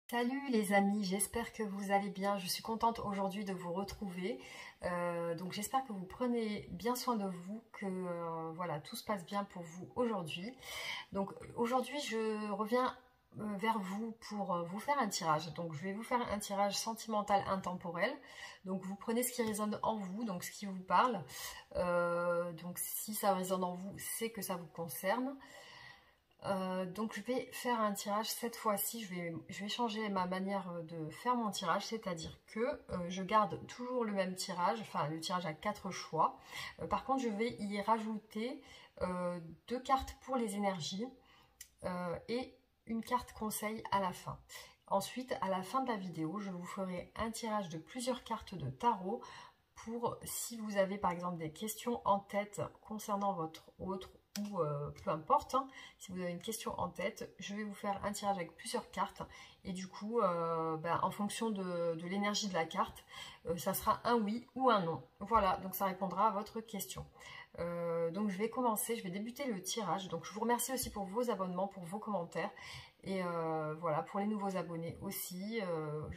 Salut les amis, j'espère que vous allez bien. Je suis contente aujourd'hui de vous retrouver. Donc j'espère que vous prenez bien soin de vous, que voilà, tout se passe bien pour vous aujourd'hui. Donc aujourd'hui je reviens vers vous pour vous faire un tirage. Donc je vais vous faire un tirage sentimental intemporel. Donc vous prenez ce qui résonne en vous, donc ce qui vous parle. Donc si ça résonne en vous, c'est que ça vous concerne. Donc je vais faire un tirage cette fois-ci, je vais changer ma manière de faire mon tirage, c'est-à-dire que je garde toujours le même tirage, enfin le tirage à 4 choix. Par contre je vais y rajouter 2 cartes pour les énergies et une carte conseil à la fin. Ensuite, à la fin de la vidéo, je vous ferai un tirage de plusieurs cartes de tarot pour si vous avez par exemple des questions en tête concernant votre autre ou peu importe, hein, si vous avez une question en tête, je vais vous faire un tirage avec plusieurs cartes et du coup, en fonction de l'énergie de la carte, ça sera un oui ou un non. Voilà, donc ça répondra à votre question. Donc je vais commencer, je vais débuter le tirage. Donc je vous remercie aussi pour vos abonnements, pour vos commentaires et voilà, pour les nouveaux abonnés aussi.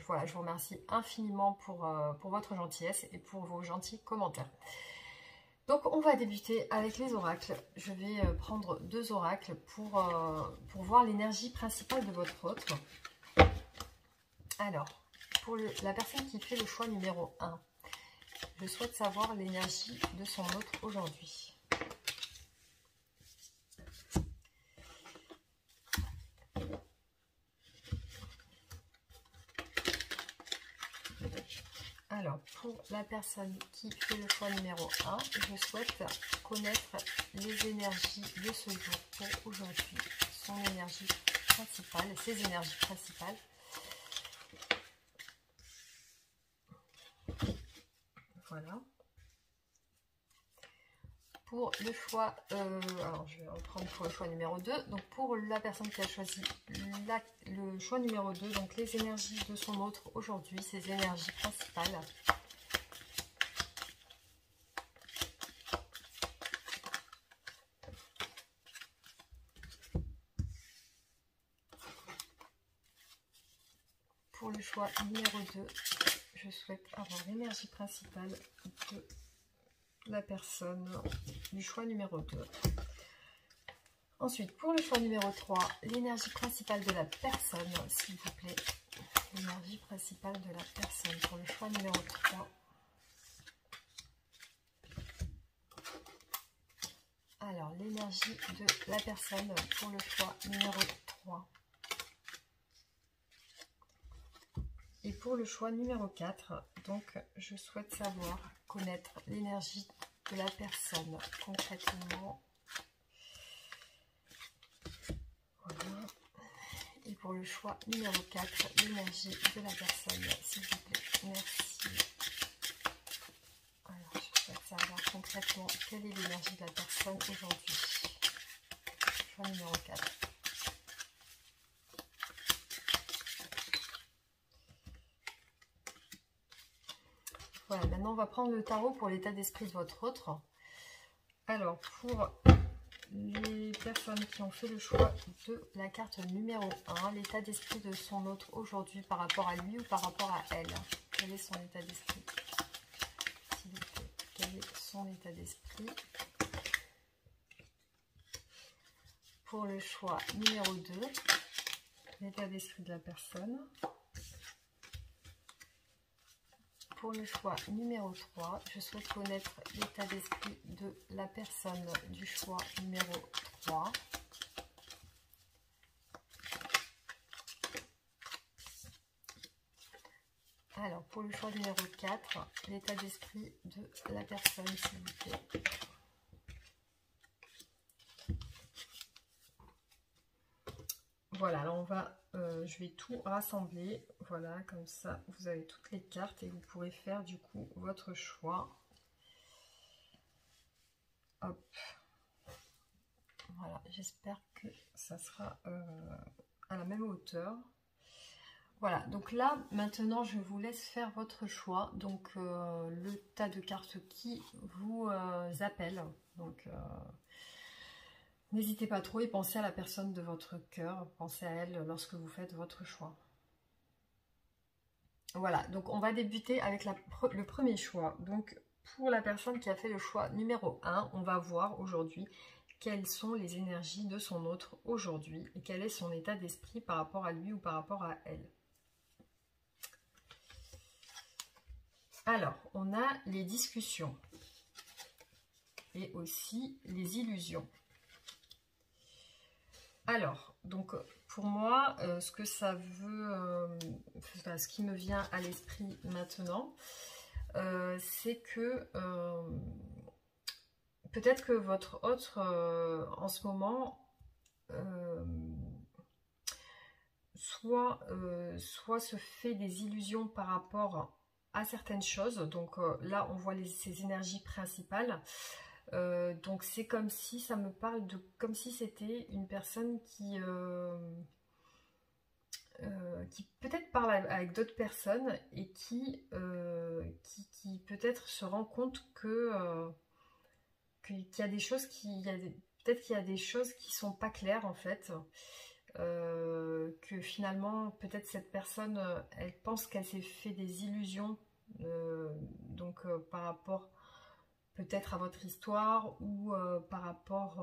Voilà, je vous remercie infiniment pour votre gentillesse et pour vos gentils commentaires. Donc on va débuter avec les oracles. Je vais prendre 2 oracles pour voir l'énergie principale de votre autre. Alors, pour la personne qui fait le choix numéro 1, je souhaite savoir l'énergie de son autre aujourd'hui. Alors, pour la personne qui fait le choix numéro 1, je souhaite connaître les énergies de ce jour pour aujourd'hui, son énergie principale, ses énergies principales. Voilà. Pour le choix, alors je vais reprendre pour le choix numéro 2. Donc pour la personne qui a choisi le choix numéro 2, donc les énergies de son autre aujourd'hui, ses énergies principales. Pour le choix numéro 2, je souhaite avoir l'énergie principale de la personne du choix numéro 2. Ensuite, pour le choix numéro 3, l'énergie principale de la personne, s'il vous plaît. L'énergie principale de la personne pour le choix numéro 3. Alors, l'énergie de la personne pour le choix numéro 3. Et pour le choix numéro 4, donc je souhaite savoir, connaître l'énergie de la personne concrètement. Voilà. Et pour le choix numéro 4, l'énergie de la personne, s'il vous plaît. Merci. Alors, je souhaite savoir concrètement quelle est l'énergie de la personne aujourd'hui. Choix numéro 4. Voilà, maintenant on va prendre le tarot pour l'état d'esprit de votre autre. Alors, pour les personnes qui ont fait le choix de la carte numéro 1, l'état d'esprit de son autre aujourd'hui par rapport à lui ou par rapport à elle. Quel est son état d'esprit? S'il vous plaît, quel est son état d'esprit? Pour le choix numéro 2, l'état d'esprit de la personne. Pour le choix numéro 3, je souhaite connaître l'état d'esprit de la personne du choix numéro 3. Alors, pour le choix numéro 4, l'état d'esprit de la personne, s'il vous plaît. Voilà, alors je vais tout rassembler, voilà, comme ça, vous avez toutes les cartes et vous pourrez faire du coup votre choix. Hop, voilà, j'espère que ça sera à la même hauteur. Voilà, donc là, maintenant, je vous laisse faire votre choix, donc le tas de cartes qui vous appelle, donc... n'hésitez pas trop et pensez à la personne de votre cœur, pensez à elle lorsque vous faites votre choix. Voilà, donc on va débuter avec le premier choix. Donc pour la personne qui a fait le choix numéro 1, on va voir aujourd'hui quelles sont les énergies de son autre aujourd'hui et quel est son état d'esprit par rapport à lui ou par rapport à elle. Alors, on a les discussions et aussi les illusions. Alors, donc pour moi, ce que ça veut, ce qui me vient à l'esprit maintenant, c'est que peut-être que votre autre, en ce moment, soit se fait des illusions par rapport à certaines choses. Donc là, on voit ces énergies principales. Donc c'est comme si, ça me parle de comme si c'était une personne qui peut-être parle avec d'autres personnes et qui peut-être se rend compte qu'il y a des choses peut-être qu'il y a des choses qui sont pas claires en fait. Que finalement peut-être cette personne elle pense qu'elle s'est fait des illusions par rapport peut-être à votre histoire ou par rapport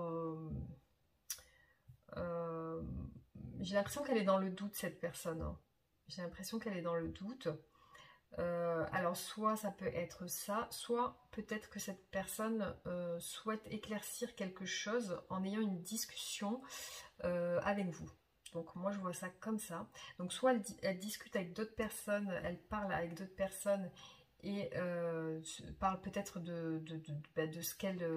j'ai l'impression qu'elle est dans le doute cette personne, hein. J'ai l'impression qu'elle est dans le doute. Alors soit ça peut être ça, soit peut-être que cette personne souhaite éclaircir quelque chose en ayant une discussion avec vous. Donc moi je vois ça comme ça. Donc soit elle discute avec d'autres personnes, elle parle avec d'autres personnes et parle peut-être de ce qu'elle...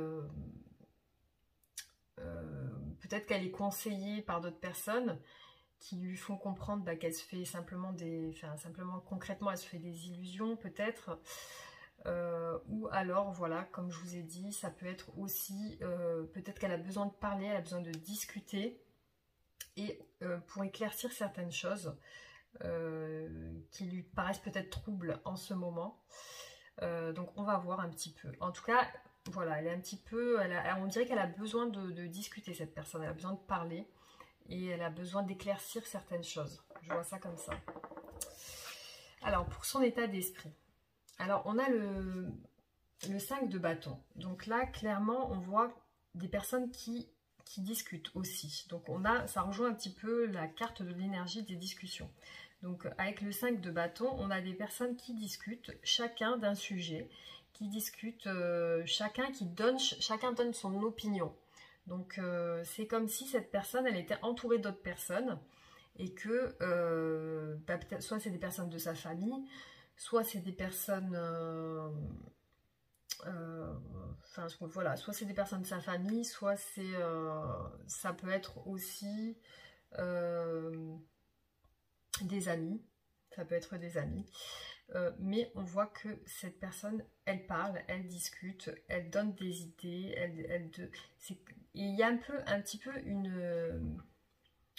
peut-être qu'elle est conseillée par d'autres personnes qui lui font comprendre qu'elle se fait simplement simplement concrètement elle se fait des illusions peut-être. Ou alors voilà, comme je vous ai dit, ça peut être aussi peut-être qu'elle a besoin de parler, elle a besoin de discuter et pour éclaircir certaines choses qui lui paraissent peut-être troubles en ce moment. Donc on va voir un petit peu. En tout cas, voilà, elle est un petit peu, on dirait qu'elle a besoin de discuter cette personne, elle a besoin de parler et elle a besoin d'éclaircir certaines choses. Je vois ça comme ça. Alors pour son état d'esprit, alors on a le 5 de bâton. Donc là clairement on voit des personnes qui discutent aussi. Donc ça rejoint un petit peu la carte de l'énergie des discussions. Donc avec le 5 de bâton, on a des personnes qui discutent, chacun d'un sujet, qui discutent, chacun donne son opinion. Donc c'est comme si cette personne, elle était entourée d'autres personnes et que soit c'est des personnes de sa famille, soit c'est des personnes... voilà, soit c'est des personnes de sa famille, soit c'est ça peut être aussi des amis, ça peut être des amis, mais on voit que cette personne, elle parle, elle discute, elle donne des idées, il y a un petit peu une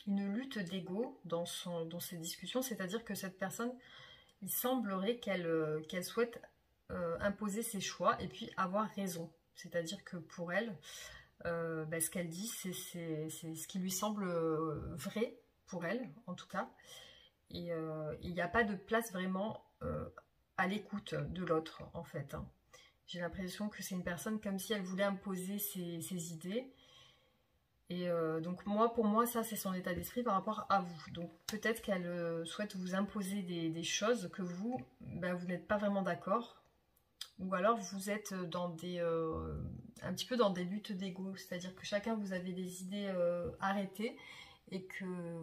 lutte d'ego dans ces discussions, c'est-à-dire que cette personne, il semblerait qu'elle souhaite imposer ses choix et puis avoir raison. C'est-à-dire que pour elle, ce qu'elle dit, c'est ce qui lui semble vrai pour elle, en tout cas. Et il n'y a pas de place vraiment à l'écoute de l'autre, en fait, hein. J'ai l'impression que c'est une personne comme si elle voulait imposer ses idées. Et donc pour moi, ça c'est son état d'esprit par rapport à vous. Donc peut-être qu'elle souhaite vous imposer des choses que vous n'êtes pas vraiment d'accord. Ou alors vous êtes dans un petit peu dans des luttes d'ego, c'est-à-dire que chacun vous avez des idées arrêtées et que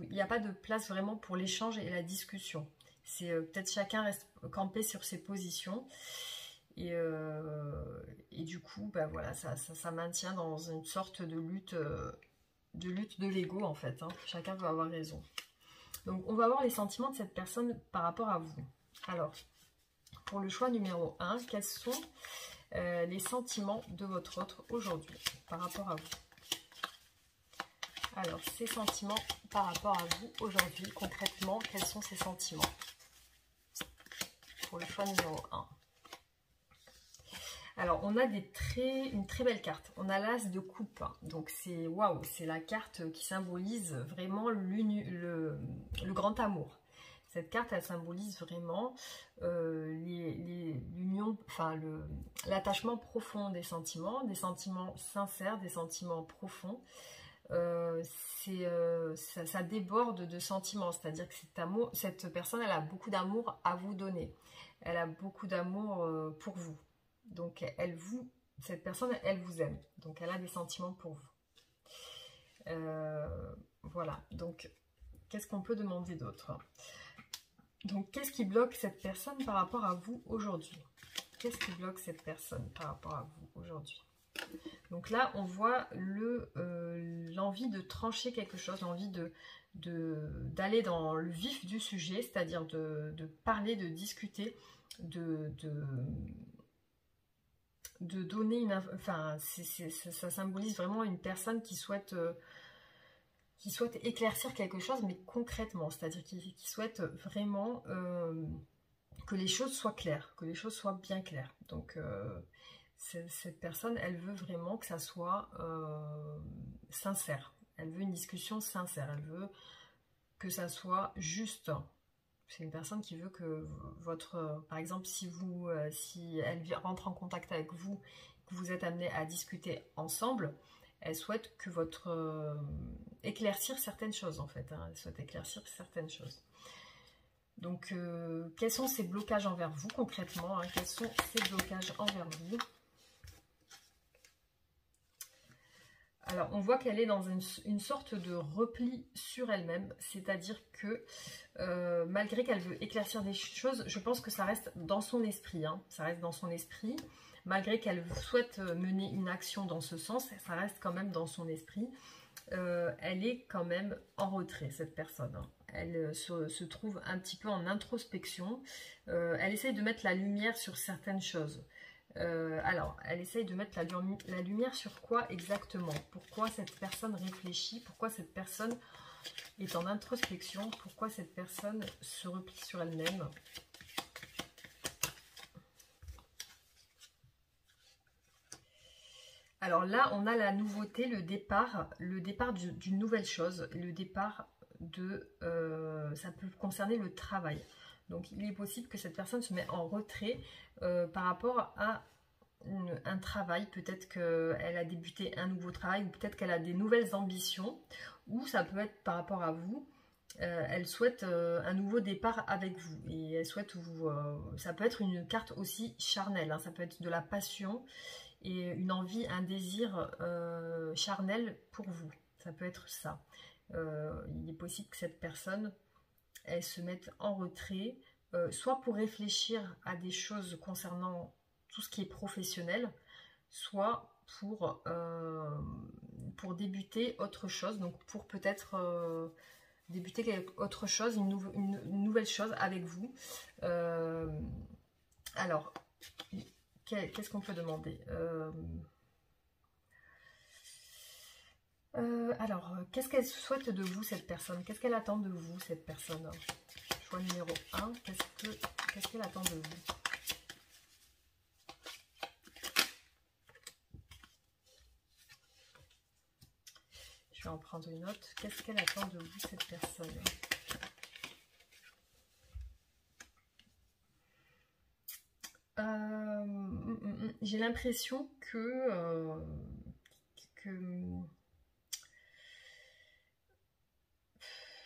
il n'y a pas de place vraiment pour l'échange et la discussion. C'est peut-être chacun reste campé sur ses positions et du coup voilà, ça maintient dans une sorte de lutte de l'ego en fait, hein. Chacun veut avoir raison. Donc on va voir les sentiments de cette personne par rapport à vous. Alors pour le choix numéro 1, quels sont les sentiments de votre autre aujourd'hui par rapport à vous? Alors, ces sentiments par rapport à vous aujourd'hui, concrètement, quels sont ces sentiments pour le choix numéro 1? Alors, on a une très belle carte. On a l'as de coupe. Donc, c'est waouh, c'est la carte qui symbolise vraiment le grand amour. Cette carte, elle symbolise vraiment l'union, enfin l'attachement profond des sentiments sincères, des sentiments profonds. Ça déborde de sentiments, c'est-à-dire que cette personne, elle a beaucoup d'amour à vous donner. Elle a beaucoup d'amour pour vous. Donc, cette personne, elle vous aime. Donc, elle a des sentiments pour vous. Voilà. Donc, qu'est-ce qu'on peut demander d'autre? Donc, qu'est-ce qui bloque cette personne par rapport à vous aujourd'hui? Qu'est-ce qui bloque cette personne par rapport à vous aujourd'hui? Donc là, on voit l'envie de trancher quelque chose, l'envie d'aller dans le vif du sujet, c'est-à-dire de parler, de discuter, de donner une... Enfin, ça symbolise vraiment une personne qui souhaite éclaircir quelque chose, mais concrètement, c'est-à-dire qui souhaite vraiment que les choses soient claires, que les choses soient bien claires. Donc, cette personne, elle veut vraiment que ça soit sincère. Elle veut une discussion sincère. Elle veut que ça soit juste. C'est une personne qui veut que par exemple, si elle rentre en contact avec vous, que vous êtes amené à discuter ensemble, elle souhaite que éclaircir certaines choses en fait. Hein. Elle souhaite éclaircir certaines choses. Donc, quels sont ces blocages envers vous concrètement, hein? Quels sont ces blocages envers vous? Alors, on voit qu'elle est dans une sorte de repli sur elle-même, c'est-à-dire que malgré qu'elle veut éclaircir des choses, je pense que ça reste dans son esprit. Hein, ça reste dans son esprit. Malgré qu'elle souhaite mener une action dans ce sens, ça reste quand même dans son esprit. Elle est quand même en retrait, cette personne. Hein. Elle se trouve un petit peu en introspection. Elle essaye de mettre la lumière sur certaines choses. Alors, elle essaye de mettre la lumière sur quoi exactement? Pourquoi cette personne réfléchit? Pourquoi cette personne est en introspection? Pourquoi cette personne se replie sur elle-même? Alors là, on a la nouveauté, le départ d'une nouvelle chose, le départ ça peut concerner le travail. Donc, il est possible que cette personne se mette en retrait par rapport à un travail. Peut-être qu'elle a débuté un nouveau travail ou peut-être qu'elle a des nouvelles ambitions. Ou ça peut être par rapport à vous. Elle souhaite un nouveau départ avec vous. Et elle souhaite ça peut être une carte aussi charnelle. Hein, ça peut être de la passion et une envie, un désir charnel pour vous. Ça peut être ça. Il est possible que cette personne, elle se mette en retrait, soit pour réfléchir à des choses concernant tout ce qui est professionnel, soit pour débuter autre chose, donc pour peut-être débuter autre chose, une nouvelle chose avec vous. Alors, qu'est-ce qu'on peut demander? Alors, qu'est-ce qu'elle souhaite de vous, cette personne? Qu'est-ce qu'elle attend de vous, cette personne? Choix numéro 1, qu'est-ce qu'elle attend de vous? Je vais en prendre une autre. Qu'est-ce qu'elle attend de vous, cette personne? J'ai l'impression que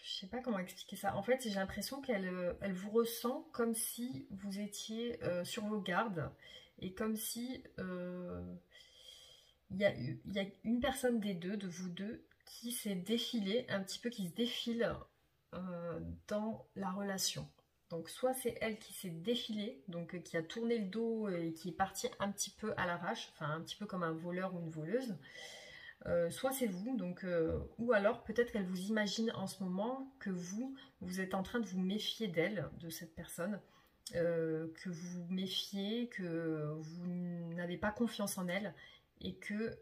je sais pas comment expliquer ça. En fait, j'ai l'impression qu'elle vous ressent comme si vous étiez sur vos gardes et comme si il y a une personne des deux, de vous deux, qui s'est défilée, un petit peu qui se défile dans la relation. Donc soit c'est elle qui s'est défilée, donc qui a tourné le dos et qui est partie un petit peu à l'arrache, enfin un petit peu comme un voleur ou une voleuse. Soit c'est vous, donc, ou alors peut-être qu'elle vous imagine en ce moment que vous êtes en train de vous méfier d'elle, de cette personne, que vous vous méfiez, que vous n'avez pas confiance en elle et que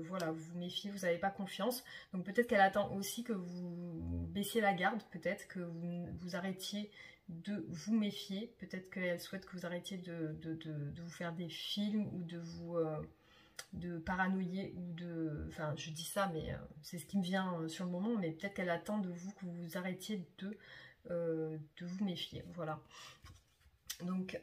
voilà, vous vous méfiez, vous n'avez pas confiance. Donc peut-être qu'elle attend aussi que vous baissiez la garde, peut-être que vous arrêtiez de vous méfier, peut-être qu'elle souhaite que vous arrêtiez de vous faire des films ou de vous de paranoïer ou de... Enfin, je dis ça, mais c'est ce qui me vient sur le moment, mais peut-être qu'elle attend de vous que vous arrêtiez de vous méfier. Voilà. Donc,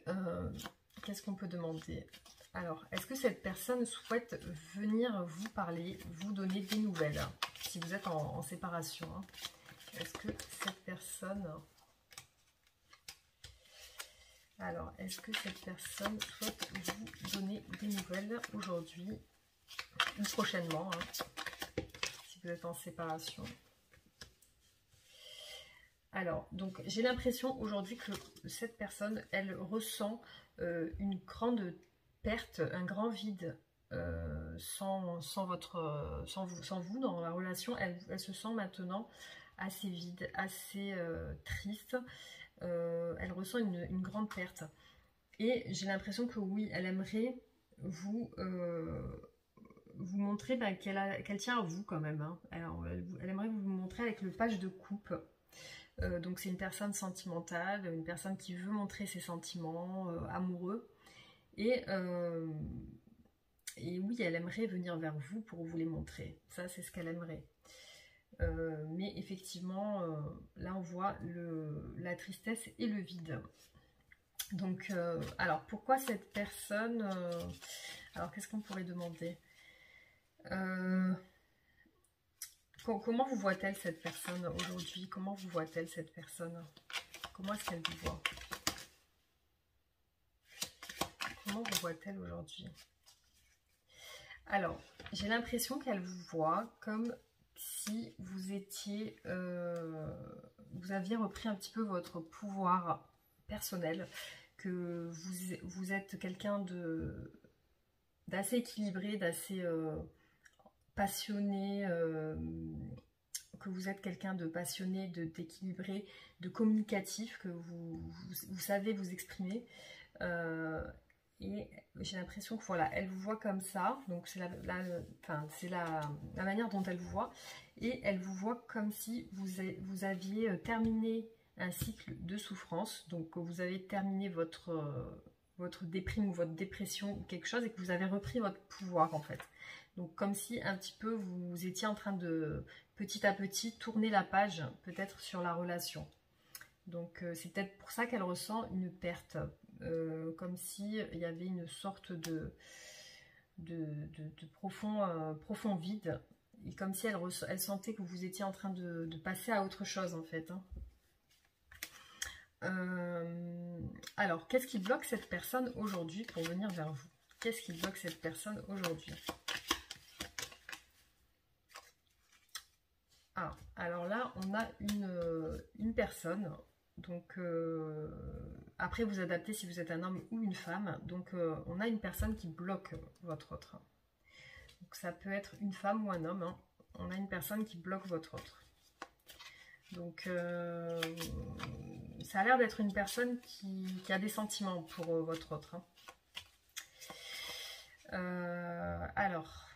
qu'est-ce qu'on peut demander? Alors, est-ce que cette personne souhaite venir vous parler, vous donner des nouvelles, si vous êtes en séparation, hein? Est-ce que cette personne... Alors, est-ce que cette personne souhaite vous donner des nouvelles aujourd'hui ou prochainement, hein, si vous êtes en séparation? Alors, donc, j'ai l'impression aujourd'hui que cette personne, elle ressent une grande perte, un grand vide sans vous dans la relation. Elle se sent maintenant assez vide, assez triste. Elle ressent une grande perte. Et j'ai l'impression que oui, elle aimerait vous montrer qu'elle tient à vous quand même. Hein. Alors, elle aimerait vous montrer avec le page de coupe. Donc c'est une personne sentimentale, une personne qui veut montrer ses sentiments amoureux. Et oui, elle aimerait venir vers vous pour vous les montrer. Ça, c'est ce qu'elle aimerait. Mais effectivement, là on voit la tristesse et le vide. Donc, alors pourquoi cette personne... alors qu'est-ce qu'on pourrait demander? Comment vous voit-elle cette personne aujourd'hui? Comment vous voit-elle cette personne? Comment est-ce qu'elle vous voit? Comment vous voit-elle aujourd'hui? Alors, j'ai l'impression qu'elle vous voit comme si vous étiez... vous aviez repris un petit peu votre pouvoir personnel, que vous êtes quelqu'un d'assez équilibré, d'assez passionné, que vous êtes quelqu'un de passionné, d'équilibré, de communicatif, que vous savez vous exprimer. Et j'ai l'impression que voilà, elle vous voit comme ça, donc c'est la manière dont elle vous voit, et elle vous voit comme si vous aviez terminé un cycle de souffrance, donc vous avez terminé votre déprime ou votre dépression ou quelque chose, et que vous avez repris votre pouvoir en fait. Donc comme si un petit peu vous étiez en train de petit à petit tourner la page peut-être sur la relation. Donc c'est peut-être pour ça qu'elle ressent une perte, comme si il y avait une sorte de profond vide, et comme si elle sentait que vous étiez en train de passer à autre chose en fait. Hein. Alors, qu'est-ce qui bloque cette personne aujourd'hui pour venir vers vous? Qu'est-ce qui bloque cette personne aujourd'hui? Ah, alors là, on a une personne. Donc, après, vous adaptez si vous êtes un homme ou une femme. Donc, on a une personne qui bloque votre autre. Donc, ça peut être une femme ou un homme. Hein. On a une personne qui bloque votre autre. Donc, ça a l'air d'être une personne qui a des sentiments pour votre autre. Hein. Alors,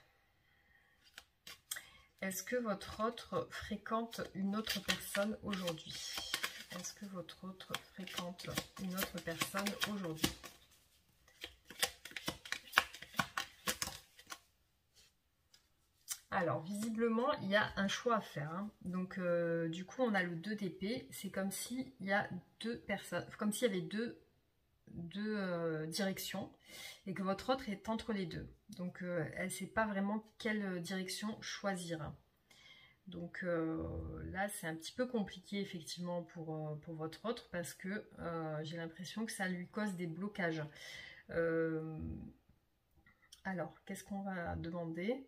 est-ce que votre autre fréquente une autre personne aujourd'hui? Est-ce que votre autre fréquente une autre personne aujourd'hui? Alors, visiblement, il y a un choix à faire. Hein. Donc, du coup, on a le 2 d'épée. C'est comme s'il y a deux personnes, comme s'il y avait deux directions et que votre autre est entre les deux. Donc, elle ne sait pas vraiment quelle direction choisir. Donc, là, c'est un petit peu compliqué, effectivement, pour votre autre parce que j'ai l'impression que ça lui cause des blocages. Alors, qu'est-ce qu'on va demander ?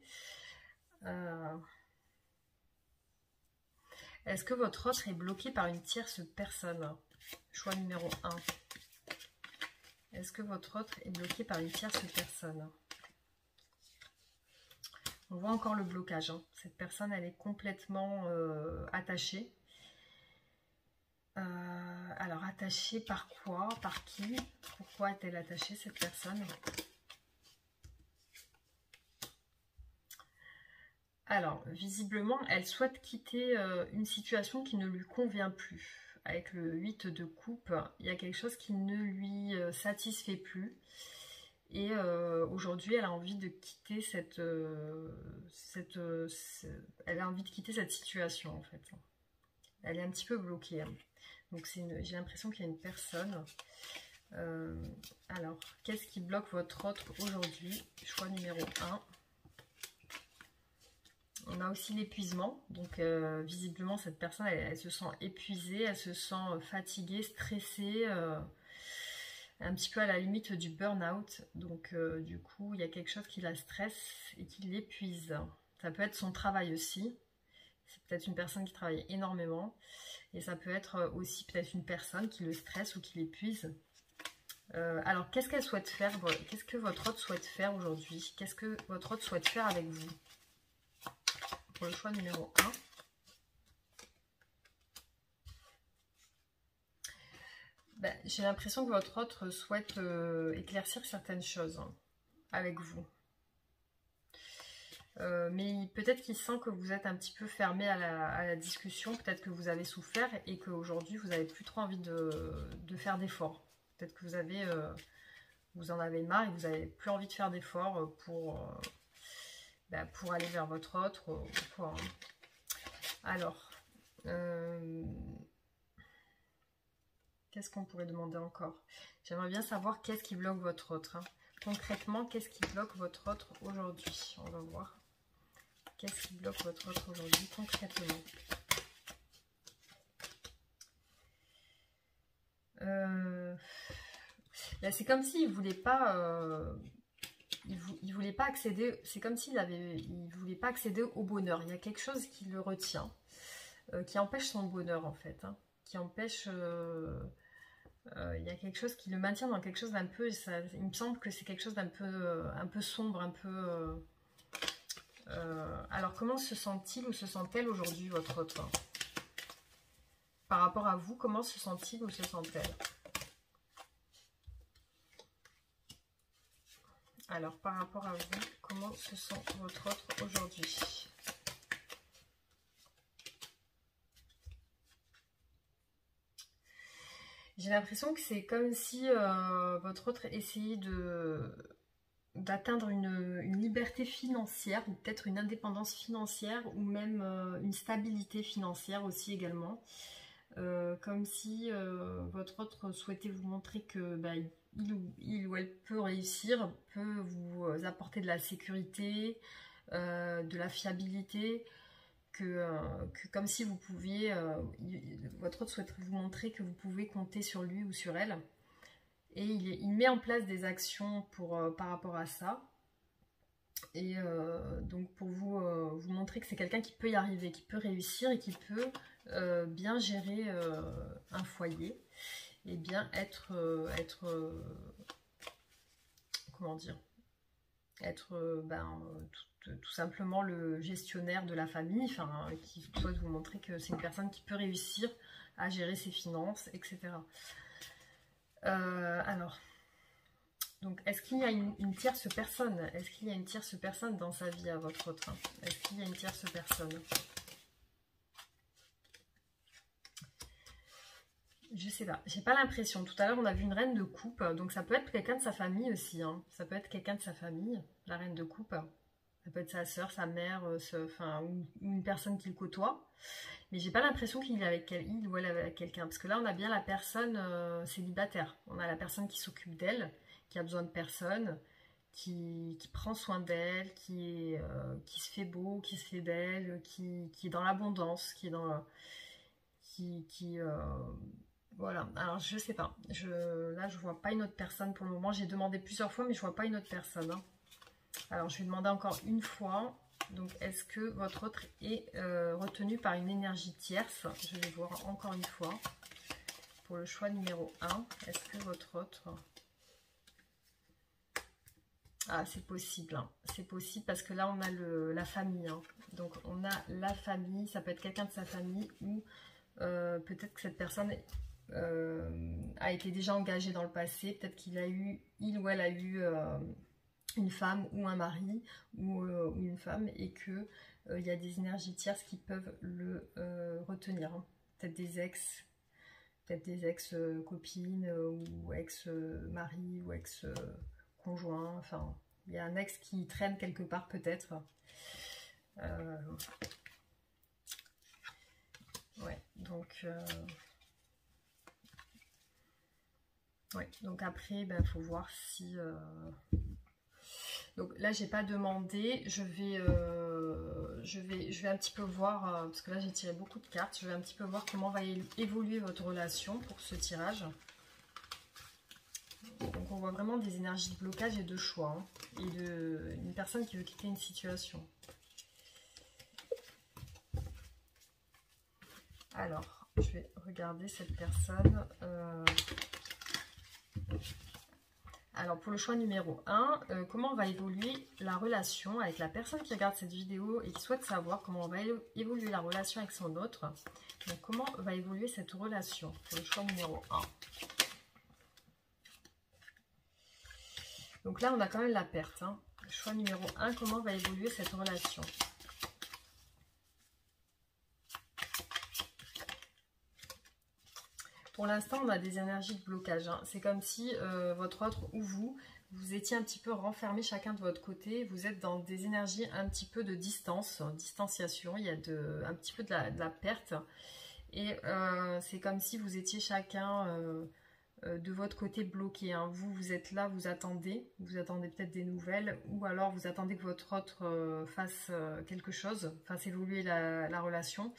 Est-ce que votre autre est bloqué par une tierce personne? Choix numéro 1. Est-ce que votre autre est bloqué par une tierce personne? On voit encore le blocage. Hein. Cette personne, elle est complètement attachée. Alors, attachée par quoi? Par qui? Pourquoi est-elle attachée, cette personne? Alors, visiblement, elle souhaite quitter une situation qui ne lui convient plus. Avec le 8 de coupe, il y a quelque chose qui ne lui satisfait plus. Et aujourd'hui, elle a envie de quitter elle a envie de quitter cette situation en fait. Elle est un petit peu bloquée. Hein. Donc j'ai l'impression qu'il y a une personne. Alors, qu'est-ce qui bloque votre autre aujourd'hui? Choix numéro 1. On a aussi l'épuisement. Donc, visiblement, cette personne, elle se sent épuisée, elle se sent fatiguée, stressée, un petit peu à la limite du burn-out. Donc, du coup, il y a quelque chose qui la stresse et qui l'épuise. Ça peut être son travail aussi. C'est peut-être une personne qui travaille énormément. Et ça peut être aussi peut-être une personne qui le stresse ou qui l'épuise. Alors, qu'est-ce qu'elle souhaite faire? Qu'est-ce que votre hôte souhaite faire aujourd'hui? Qu'est-ce que votre hôte souhaite faire avec vous? Pour le choix numéro 1. Ben, j'ai l'impression que votre hôte souhaite éclaircir certaines choses hein, avec vous. Mais peut-être qu'il sent que vous êtes un petit peu fermé à la discussion, peut-être que vous avez souffert et qu'aujourd'hui vous n'avez plus trop envie de faire d'efforts. Peut-être que vous en avez marre et vous n'avez plus envie de faire d'efforts pour aller vers votre autre. Alors, qu'est-ce qu'on pourrait demander encore? J'aimerais bien savoir qu'est-ce qui bloque votre autre. Hein. Concrètement, qu'est-ce qui bloque votre autre aujourd'hui? On va voir. Qu'est-ce qui bloque votre autre aujourd'hui concrètement? Là, c'est comme s'il ne voulait pas... il voulait pas accéder... C'est comme s'il il voulait pas accéder au bonheur. Il y a quelque chose qui le retient. Qui empêche son bonheur, en fait. Hein, qui empêche... il y a quelque chose qui le maintient dans quelque chose d'un peu... il me semble que c'est quelque chose d'un peu sombre, un peu... alors, comment se sent-il ou se sent-elle aujourd'hui, votre autre? Par rapport à vous, comment se sent-il ou se sent-elle? Alors, par rapport à vous, comment se sent votre autre aujourd'hui? J'ai l'impression que c'est comme si votre autre essayait d'atteindre une liberté financière ou peut-être une indépendance financière ou même une stabilité financière aussi également. Comme si votre autre souhaitait vous montrer que il ou elle peut réussir, peut vous apporter de la sécurité, de la fiabilité, que comme si vous pouviez, votre autre souhaiterait vous montrer que vous pouvez compter sur lui ou sur elle. Et il met en place des actions par rapport à ça. Et donc pour vous montrer que c'est quelqu'un qui peut y arriver, qui peut réussir et qui peut bien gérer un foyer et bien être comment dire, être tout simplement le gestionnaire de la famille, enfin, qui souhaite vous montrer que c'est une personne qui peut réussir à gérer ses finances, etc. Alors, donc, est-ce qu'il y a une tierce personne? Est-ce qu'il y a une tierce personne dans sa vie à votre autre? Est-ce qu'il y a une tierce personne? Je sais pas, j'ai pas l'impression. Tout à l'heure, on a vu une reine de coupe, donc ça peut être quelqu'un de sa famille aussi. Hein. Ça peut être quelqu'un de sa famille, la reine de coupe. Ça peut être sa soeur, sa mère, ou une personne qu'il côtoie. Mais j'ai pas l'impression qu'il est avec il ou elle avec quelqu'un. Parce que là, on a bien la personne célibataire. On a la personne qui s'occupe d'elle, qui a besoin de personne, qui prend soin d'elle, qui se fait beau, qui se fait belle, qui est dans l'abondance, qui est dans... voilà, alors je sais pas. Là, je vois pas une autre personne pour le moment. J'ai demandé plusieurs fois, mais je vois pas une autre personne. Hein. Alors, je vais demander encore une fois. Donc, est-ce que votre autre est retenu par une énergie tierce? Je vais voir encore une fois. Pour le choix numéro 1, est-ce que votre autre... Ah, c'est possible. Hein. C'est possible parce que là, on a la famille. Hein. Donc, on a la famille. Ça peut être quelqu'un de sa famille ou peut-être que cette personne a été déjà engagée dans le passé. Peut-être il ou elle a eu... une femme ou un mari ou une femme et que il y a des énergies tierces qui peuvent le retenir. Hein. Peut-être des ex copines ou ex mari ou ex conjoint, enfin, il y a un ex qui traîne quelque part peut-être. Ouais, donc... ouais, donc après, il faut voir si... Donc là, j'ai pas demandé. Je vais un petit peu voir, parce que là, j'ai tiré beaucoup de cartes. Je vais un petit peu voir comment va évoluer votre relation pour ce tirage. Donc on voit vraiment des énergies de blocage et de choix. Hein, et une personne qui veut quitter une situation. Alors, je vais regarder cette personne. Alors, pour le choix numéro 1, comment va évoluer la relation avec la personne qui regarde cette vidéo et qui souhaite savoir comment va évoluer la relation avec son autre. Donc, comment va évoluer cette relation pour le choix numéro 1. Donc là, on a quand même la perte. Hein. Le choix numéro 1, comment va évoluer cette relation? Pour l'instant, on a des énergies de blocage. Hein. C'est comme si votre autre ou vous étiez un petit peu renfermés chacun de votre côté. Vous êtes dans des énergies un petit peu de distance, distanciation. Il y a un petit peu de la perte. Et c'est comme si vous étiez chacun de votre côté bloqué. Hein. Vous êtes là, vous attendez peut-être des nouvelles. Ou alors vous attendez que votre autre fasse quelque chose, fasse évoluer la relation.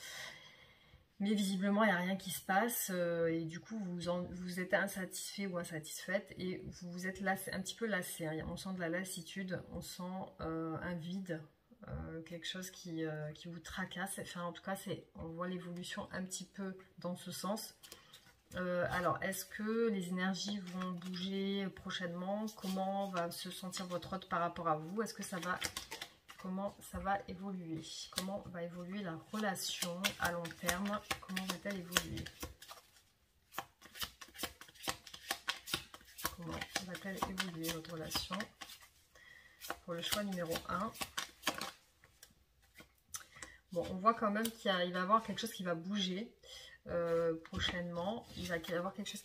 Mais visiblement, il n'y a rien qui se passe et du coup, vous êtes insatisfait ou insatisfaite et vous êtes lassé, un petit peu lassé. Hein. On sent de la lassitude, on sent un vide, quelque chose qui vous tracasse. Enfin, en tout cas, on voit l'évolution un petit peu dans ce sens. Alors, est-ce que les énergies vont bouger prochainement? Comment va se sentir votre autre par rapport à vous? Est-ce que ça va... Comment ça va évoluer? Comment va évoluer la relation à long terme? Comment va-t-elle évoluer? Comment va-t-elle évoluer votre relation? Pour le choix numéro 1. Bon, on voit quand même qu'il va y avoir quelque chose qui va bouger prochainement. Il va y avoir quelque chose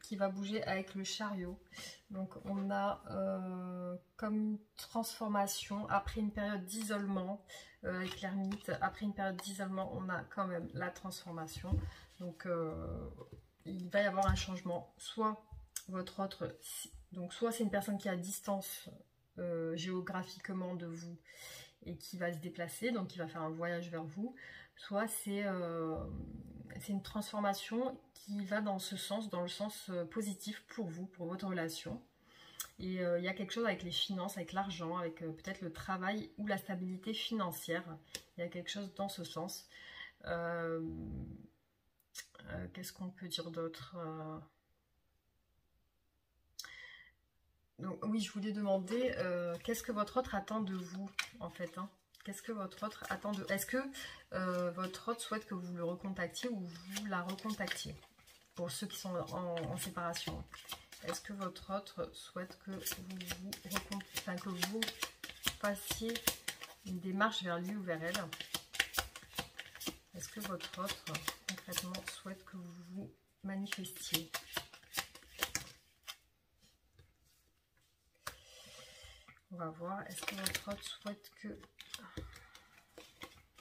qui va bouger avec le chariot. Donc on a comme une transformation après une période d'isolement avec l'ermite. Après une période d'isolement, on a quand même la transformation. Donc il va y avoir un changement. Soit votre autre, donc soit c'est une personne qui est à distance géographiquement de vous et qui va se déplacer, donc qui va faire un voyage vers vous. Soit c'est une transformation qui va dans ce sens, dans le sens positif pour vous, pour votre relation. Et il y a quelque chose avec les finances, avec l'argent, avec peut-être le travail ou la stabilité financière. Il y a quelque chose dans ce sens. Qu'est-ce qu'on peut dire d'autre? Donc oui, je voulais demander, qu'est-ce que votre autre attend de vous, en fait, hein? Qu'est-ce que votre autre attend de... Est-ce que votre autre souhaite que vous le recontactiez ou vous la recontactiez? Pour ceux qui sont en séparation. Est-ce que votre autre souhaite que vous fassiez une démarche vers lui ou vers elle? Est-ce que votre autre, concrètement, souhaite que vous vous manifestiez? On va voir. Est-ce que votre autre souhaite que...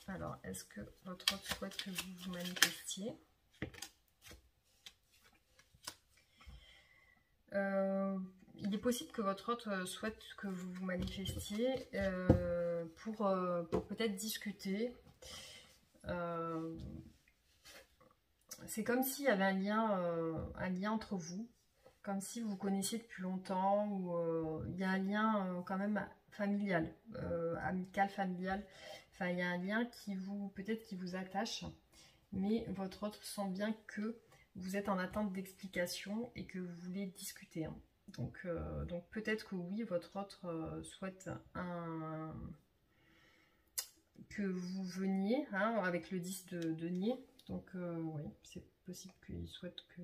Alors, est-ce que votre autre souhaite que vous vous manifestiez? Il est possible que votre autre souhaite que vous vous manifestiez pour peut-être discuter. C'est comme s'il y avait un lien entre vous, comme si vous vous connaissiez depuis longtemps, ou il y a un lien quand même familial, amical, familial. Enfin, il y a un lien peut-être qui vous attache, mais votre autre sent bien que vous êtes en attente d'explications et que vous voulez discuter. Hein. Donc peut-être que oui, votre autre souhaite que vous veniez, hein, avec le 10 de denier. Donc oui, c'est possible qu'il souhaite que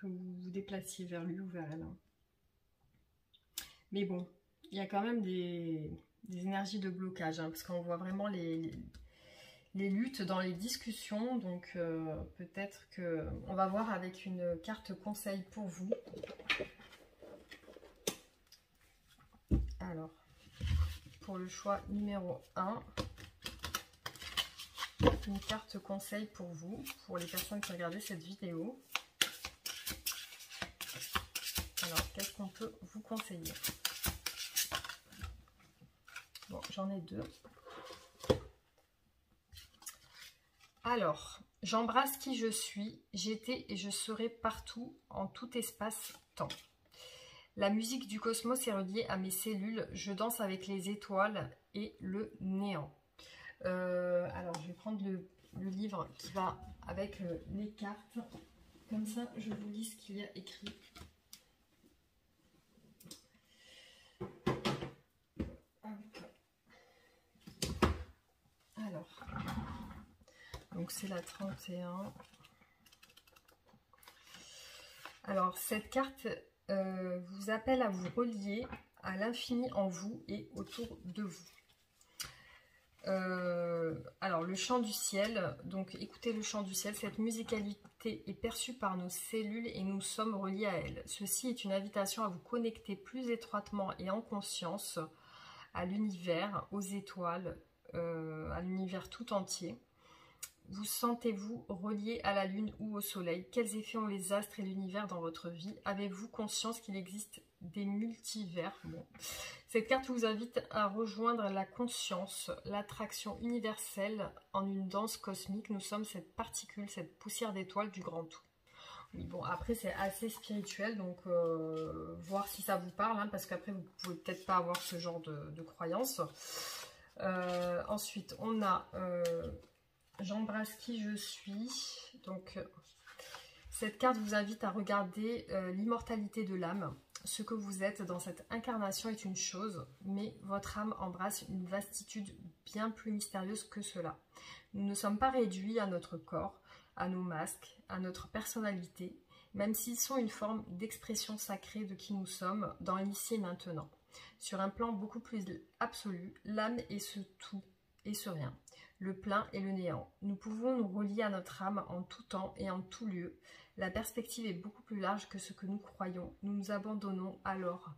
vous vous déplaciez vers lui ou vers elle. Hein. Mais bon, il y a quand même des énergies de blocage, hein, parce qu'on voit vraiment les luttes dans les discussions. Donc peut-être qu'on va voir avec une carte conseil pour vous. Alors, pour le choix numéro 1, une carte conseil pour vous, pour les personnes qui regardent cette vidéo. Alors, qu'est-ce qu'on peut vous conseiller? Bon, j'en ai 2. Alors, j'embrasse qui je suis, j'étais et je serai partout, en tout espace-temps. La musique du cosmos est reliée à mes cellules, je danse avec les étoiles et le néant. Alors, je vais prendre le livre qui va avec les cartes. Comme ça, je vous lis ce qu'il y a écrit. Alors, donc c'est la 31. Alors, cette carte vous appelle à vous relier à l'infini en vous et autour de vous. Alors, le chant du ciel, donc écoutez le chant du ciel, cette musicalité est perçue par nos cellules et nous sommes reliés à elle. Ceci est une invitation à vous connecter plus étroitement et en conscience à l'univers, aux étoiles, à l'univers tout entier. Vous sentez-vous relié à la lune ou au soleil? Quels effets ont les astres et l'univers dans votre vie? Avez-vous conscience qu'il existe des multivers? Bon. Cette carte vous invite à rejoindre la conscience, l'attraction universelle en une danse cosmique. Nous sommes cette particule, cette poussière d'étoiles du grand tout. Oui, bon, après c'est assez spirituel, donc voir si ça vous parle, hein, parce qu'après vous pouvez peut-être pas avoir ce genre de croyance. Ensuite, on a j'embrasse qui je suis. Donc, cette carte vous invite à regarder l'immortalité de l'âme. Ce que vous êtes dans cette incarnation est une chose, mais votre âme embrasse une vastitude bien plus mystérieuse que cela. Nous ne sommes pas réduits à notre corps, à nos masques, à notre personnalité, même s'ils sont une forme d'expression sacrée de qui nous sommes dans l'ici et maintenant. Sur un plan beaucoup plus absolu, l'âme est ce tout et ce rien, le plein et le néant. Nous pouvons nous relier à notre âme en tout temps et en tout lieu. La perspective est beaucoup plus large que ce que nous croyons. Nous nous abandonnons alors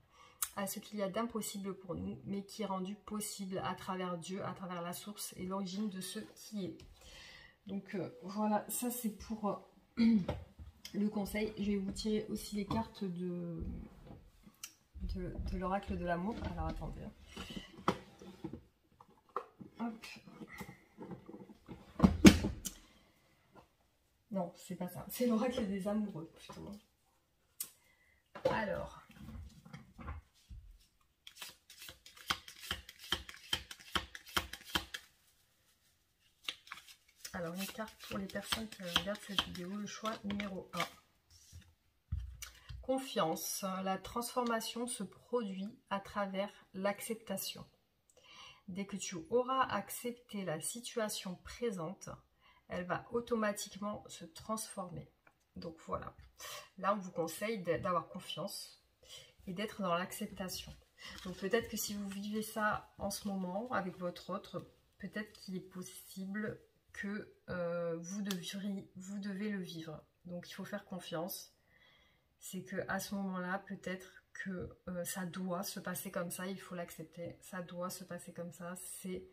à ce qu'il y a d'impossible pour nous, mais qui est rendu possible à travers Dieu, à travers la source et l'origine de ce qui est. Donc voilà, ça c'est pour le conseil. Je vais vous tirer aussi les cartes de l'oracle de l'amour. Alors attendez. Hop. Non, c'est pas ça. C'est l'oracle des amoureux, plutôt. Alors, une carte pour les personnes qui regardent cette vidéo, le choix numéro 1. Confiance. La transformation se produit à travers l'acceptation. Dès que tu auras accepté la situation présente, elle va automatiquement se transformer. Donc voilà, là on vous conseille d'avoir confiance et d'être dans l'acceptation. Donc peut-être que si vous vivez ça en ce moment avec votre autre, peut-être qu'il est possible que vous devez le vivre. Donc il faut faire confiance. C'est que à ce moment-là, peut-être que ça doit se passer comme ça, il faut l'accepter. Ça doit se passer comme ça, c'est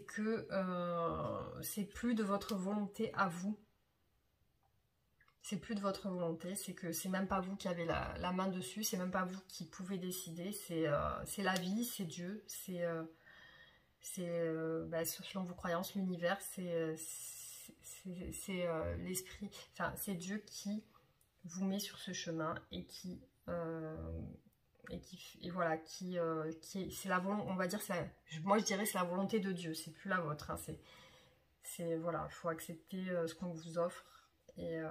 que c'est plus de votre volonté à vous. C'est plus de votre volonté, c'est que c'est même pas vous qui avez la main dessus, c'est même pas vous qui pouvez décider, c'est la vie, c'est Dieu, c'est selon vos croyances, l'univers, c'est l'esprit, enfin c'est Dieu qui vous met sur ce chemin et qui c'est la volonté, on va dire, moi je dirais c'est la volonté de Dieu, c'est plus la vôtre, hein, voilà, il faut accepter ce qu'on vous offre et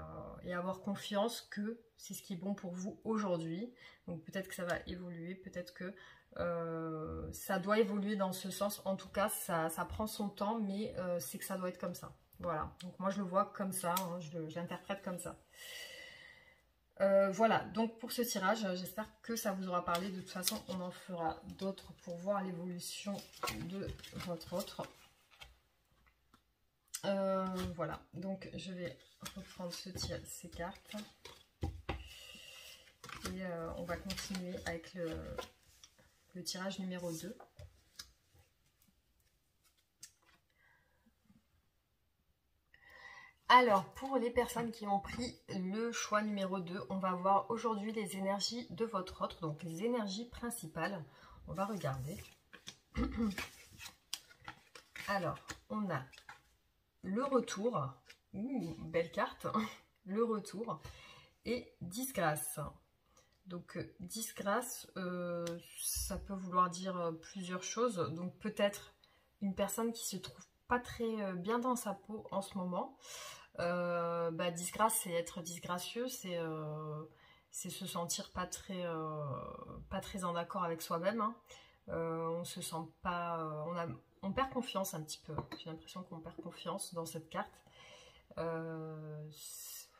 avoir confiance que c'est ce qui est bon pour vous aujourd'hui. Donc peut-être que ça va évoluer, peut-être que ça doit évoluer dans ce sens, en tout cas ça prend son temps, mais c'est que ça doit être comme ça. Voilà, donc moi je le vois comme ça, hein, je l'interprète comme ça. Voilà, donc pour ce tirage, j'espère que ça vous aura parlé. De toute façon, on en fera d'autres pour voir l'évolution de votre autre. Voilà, donc je vais reprendre ces cartes. Et on va continuer avec le tirage numéro 2. Alors, pour les personnes qui ont pris le choix numéro 2, on va voir aujourd'hui les énergies de votre autre, donc les énergies principales. On va regarder. Alors, on a le retour, belle carte, le retour, et disgrâce. Donc, disgrâce, ça peut vouloir dire plusieurs choses. Donc, peut-être une personne qui se trouve pas très bien dans sa peau en ce moment. Disgrâce, c'est être disgracieux, c'est se sentir pas très en accord avec soi-même. Hein. On se sent pas, on perd confiance un petit peu. J'ai l'impression qu'on perd confiance dans cette carte.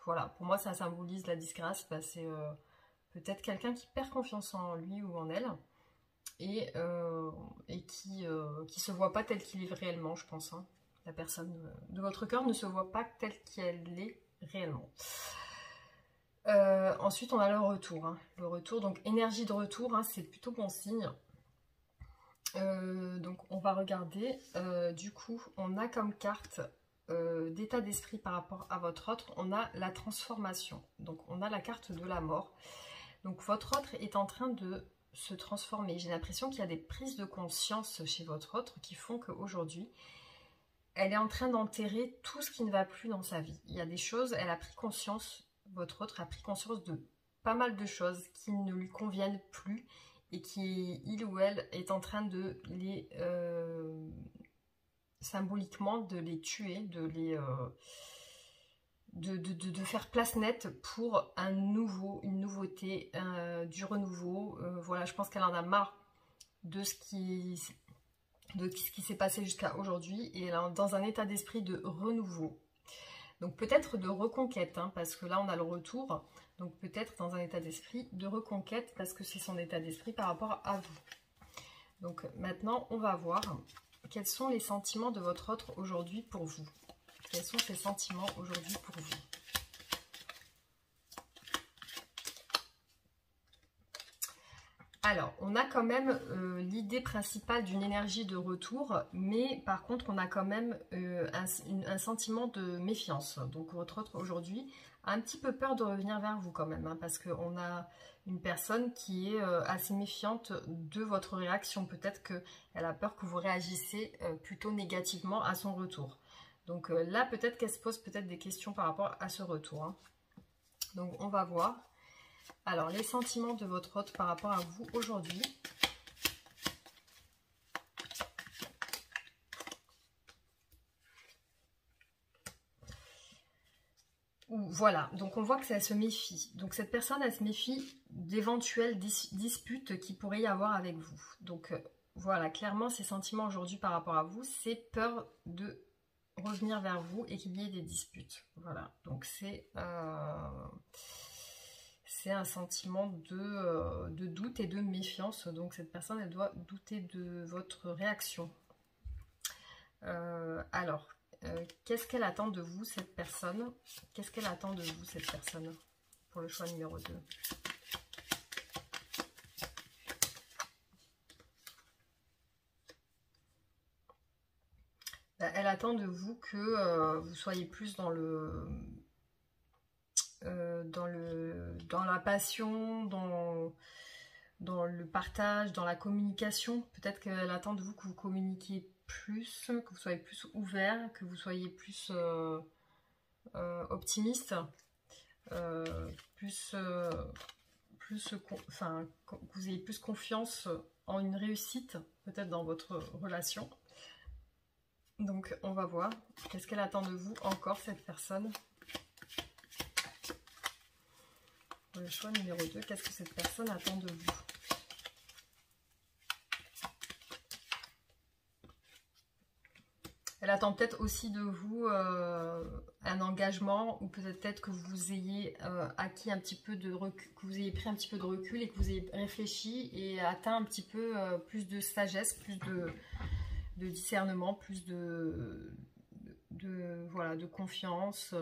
Voilà, pour moi, ça symbolise la disgrâce. C'est peut-être quelqu'un qui perd confiance en lui ou en elle et qui se voit pas tel qu'il est réellement, je pense. Hein. La personne de votre cœur ne se voit pas telle qu'elle est réellement. Ensuite, on a le retour. Hein. Le retour, donc énergie de retour, hein, c'est plutôt bon signe. Donc, on va regarder. Du coup, on a comme carte d'état d'esprit par rapport à votre autre, on a la transformation. Donc, on a la carte de la mort. Donc, votre autre est en train de se transformer. J'ai l'impression qu'il y a des prises de conscience chez votre autre qui font qu'aujourd'hui, elle est en train d'enterrer tout ce qui ne va plus dans sa vie. Il y a des choses, elle a pris conscience, votre autre a pris conscience de pas mal de choses qui ne lui conviennent plus et qui, il ou elle, est en train de les, symboliquement, de les tuer, de les... de faire place nette pour une nouveauté, du renouveau. Voilà, je pense qu'elle en a marre de ce qui s'est passé jusqu'à aujourd'hui et elle est dans un état d'esprit de renouveau. Donc peut-être de reconquête, hein, parce que là on a le retour, donc peut-être dans un état d'esprit de reconquête parce que c'est son état d'esprit par rapport à vous. Donc maintenant on va voir quels sont les sentiments de votre autre aujourd'hui pour vous. Quels sont ces sentiments aujourd'hui pour vous? Alors, on a quand même l'idée principale d'une énergie de retour, mais par contre, on a quand même un sentiment de méfiance. Donc, votre autre aujourd'hui a un petit peu peur de revenir vers vous quand même, hein, parce qu'on a une personne qui est assez méfiante de votre réaction. Peut-être qu'elle a peur que vous réagissez plutôt négativement à son retour. Donc là, peut-être qu'elle se pose peut-être des questions par rapport à ce retour. Hein. Donc, on va voir. Alors, les sentiments de votre autre par rapport à vous aujourd'hui. Voilà, donc on voit que ça se méfie. Donc cette personne, elle se méfie d'éventuelles disputes qu'il pourrait y avoir avec vous. Donc voilà, clairement, ses sentiments aujourd'hui par rapport à vous, c'est peur de revenir vers vous et qu'il y ait des disputes. Voilà, donc c'est un sentiment de doute et de méfiance. Donc cette personne, elle doit douter de votre réaction. Alors, qu'est-ce qu'elle attend de vous, cette personne? Qu'est-ce qu'elle attend de vous, cette personne, pour le choix numéro 2? Elle attend de vous que vous soyez plus dans dans la passion, dans le partage, dans la communication. Peut-être qu'elle attend de vous que vous communiquiez plus, que vous soyez plus ouvert, que vous soyez plus optimiste, enfin, que vous ayez plus confiance en une réussite, peut-être dans votre relation. Donc, on va voir. Qu'est-ce qu'elle attend de vous encore, cette personne? Pour le choix numéro 2, qu'est-ce que cette personne attend de vous? Elle attend peut-être aussi de vous un engagement, ou peut-être que vous ayez acquis un petit peu de recul, que vous ayez pris un petit peu de recul et que vous ayez réfléchi et atteint un petit peu plus de sagesse, plus de discernement, plus voilà, de confiance.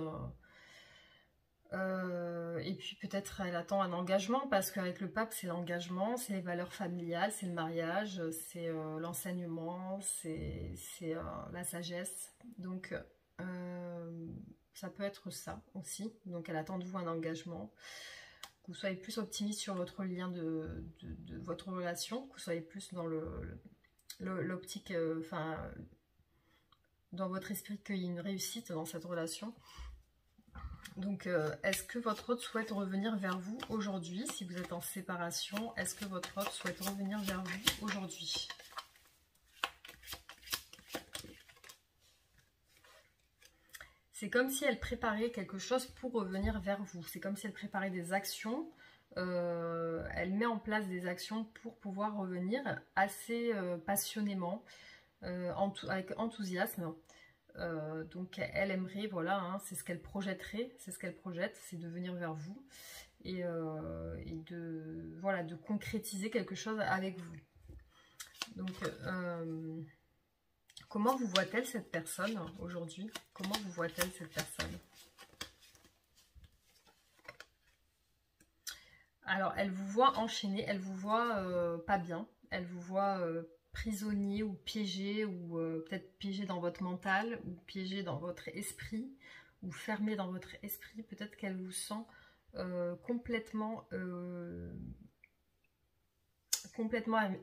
Et puis peut-être elle attend un engagement parce qu'avec le pape c'est l'engagement, c'est les valeurs familiales, c'est le mariage, c'est l'enseignement, c'est la sagesse. Donc ça peut être ça aussi. Donc elle attend de vous un engagement, que vous soyez plus optimiste sur votre lien de votre relation, que vous soyez plus dans l'optique, enfin dans votre esprit qu'il y ait une réussite dans cette relation. Donc, est-ce que votre hôte souhaite revenir vers vous aujourd'hui? Si vous êtes en séparation, est-ce que votre hôte souhaite revenir vers vous aujourd'hui? C'est comme si elle préparait quelque chose pour revenir vers vous. C'est comme si elle préparait des actions. Elle met en place des actions pour pouvoir revenir assez passionnément, avec enthousiasme. Donc elle aimerait, voilà, hein, c'est ce qu'elle projetterait, c'est ce qu'elle projette, c'est de venir vers vous et de, voilà, de concrétiser quelque chose avec vous. Donc comment vous voit-elle cette personne aujourd'hui? Comment vous voit-elle cette personne? Alors elle vous voit enchaîné, elle vous voit pas bien, elle vous voit prisonnier ou piégé, ou peut-être piégé dans votre mental, ou piégé dans votre esprit, ou fermé dans votre esprit. Peut-être qu'elle vous sent complètement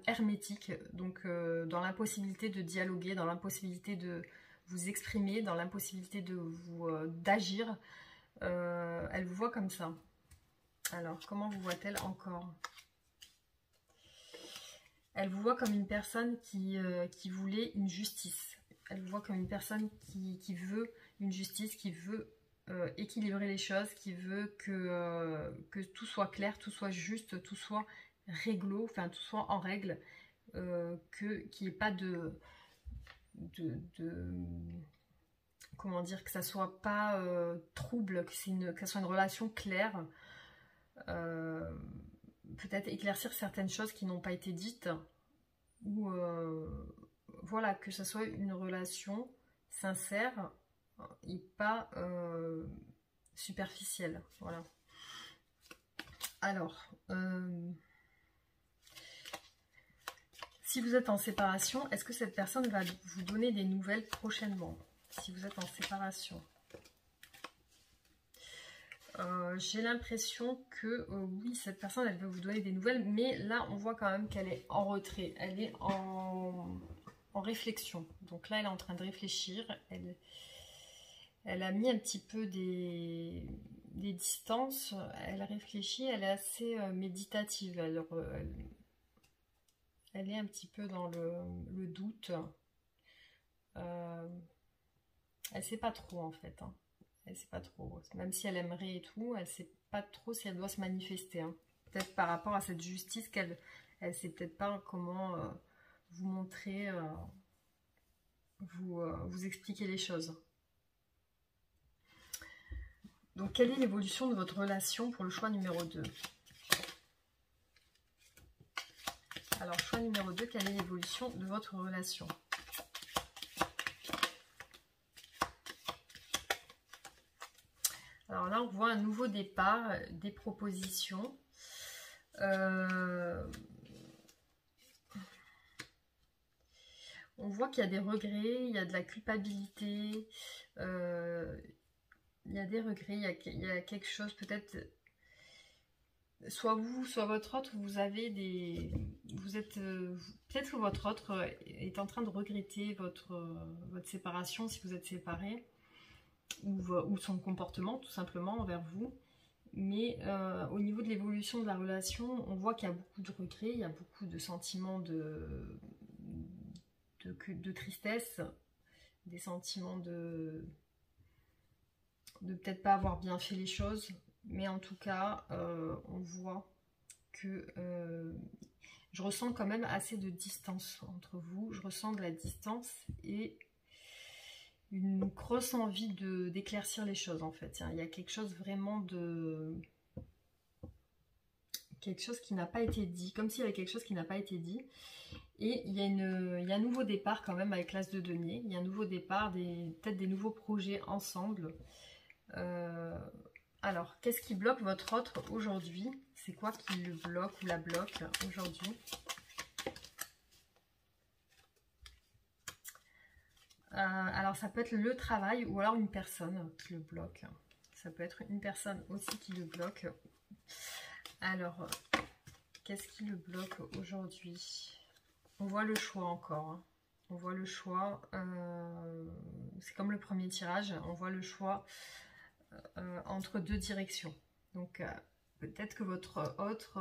hermétique, donc dans l'impossibilité de dialoguer, dans l'impossibilité de vous exprimer, dans l'impossibilité de vous d'agir. Elle vous voit comme ça. Alors, comment vous voit-elle encore? Elle vous voit comme une personne qui voulait une justice. Elle vous voit comme une personne qui veut une justice, qui veut équilibrer les choses, qui veut que tout soit clair, tout soit juste, tout soit réglo, enfin tout soit en règle, qu'il n'y ait pas comment dire, que ça soit pas trouble, que ça soit une relation claire. Peut-être éclaircir certaines choses qui n'ont pas été dites, ou voilà, que ce soit une relation sincère et pas superficielle. Voilà. Alors, si vous êtes en séparation, est-ce que cette personne va vous donner des nouvelles prochainement? Si vous êtes en séparation, j'ai l'impression que oui, cette personne, elle veut vous donner des nouvelles, mais là, on voit quand même qu'elle est en retrait, elle est en réflexion. Donc là, elle est en train de réfléchir, elle a mis un petit peu des distances, elle réfléchit, elle est assez méditative, elle est un petit peu dans le doute. Elle sait pas trop en fait, hein. Elle sait pas trop, même si elle aimerait et tout, elle sait pas trop si elle doit se manifester, hein. Peut-être par rapport à cette justice qu'elle sait peut-être pas comment vous montrer, vous expliquer les choses. Donc quelle est l'évolution de votre relation pour le choix numéro 2? Alors choix numéro 2, quelle est l'évolution de votre relation? Alors là, on voit un nouveau départ, des propositions. On voit qu'il y a des regrets, il y a de la culpabilité, il y a des regrets, il y a quelque chose peut-être, soit vous, soit votre autre, vous avez des... Vous êtes... peut-être que votre autre est en train de regretter votre séparation si vous êtes séparés. Ou son comportement tout simplement envers vous, mais au niveau de l'évolution de la relation, on voit qu'il y a beaucoup de regrets, il y a beaucoup de sentiments de tristesse, des sentiments de peut-être pas avoir bien fait les choses, mais en tout cas on voit que je ressens quand même assez de distance entre vous, je ressens de la distance et une grosse envie d'éclaircir les choses en fait. Il y a quelque chose vraiment de... quelque chose qui n'a pas été dit, comme s'il y avait quelque chose qui n'a pas été dit. Et il y a un nouveau départ quand même avec l'As de denier. Il y a un nouveau départ, peut-être des nouveaux projets ensemble. Alors, qu'est-ce qui bloque votre autre aujourd'hui? C'est quoi qui le bloque ou la bloque aujourd'hui? Alors, ça peut être le travail ou alors une personne qui le bloque. Ça peut être une personne aussi qui le bloque. Alors, qu'est-ce qui le bloque aujourd'hui? On voit le choix encore. Hein. On voit le choix. C'est comme le premier tirage. On voit le choix entre deux directions. Donc, peut-être que votre autre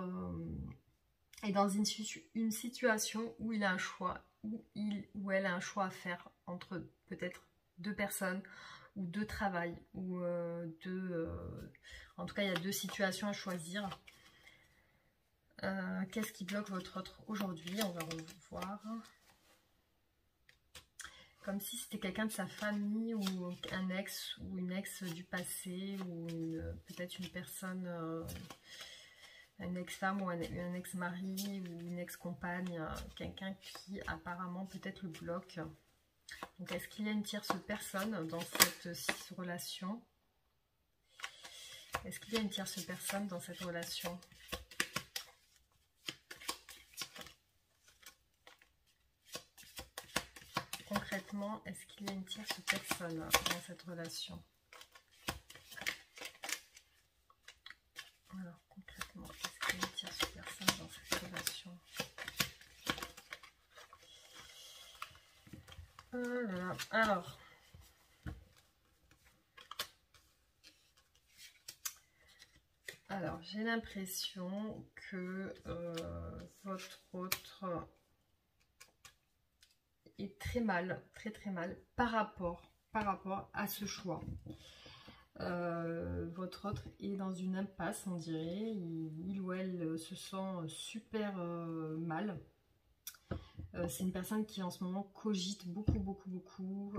est dans une situation où il a un choix, où il ou elle a un choix à faire entre peut-être deux personnes ou deux travails, ou en tout cas, il y a deux situations à choisir. Qu'est-ce qui bloque votre autre aujourd'hui? On va revoir. Comme si c'était quelqu'un de sa famille ou un ex ou une ex du passé ou peut-être une personne, un ex-femme ou un ex-mari ou une ex-compagne, quelqu'un qui apparemment peut-être le bloque. Donc est-ce qu'il y a une tierce personne dans cette relation? Est-ce qu'il y a une tierce personne dans cette relation? Concrètement, est-ce qu'il y a une tierce personne dans cette relation? Alors, concrètement, est-ce qu'il y a une tierce personne dans cette relation? Oh là là. Alors j'ai l'impression que votre autre est très mal par rapport à ce choix. Votre autre est dans une impasse, on dirait. Il ou elle se sent super mal. C'est une personne qui en ce moment cogite beaucoup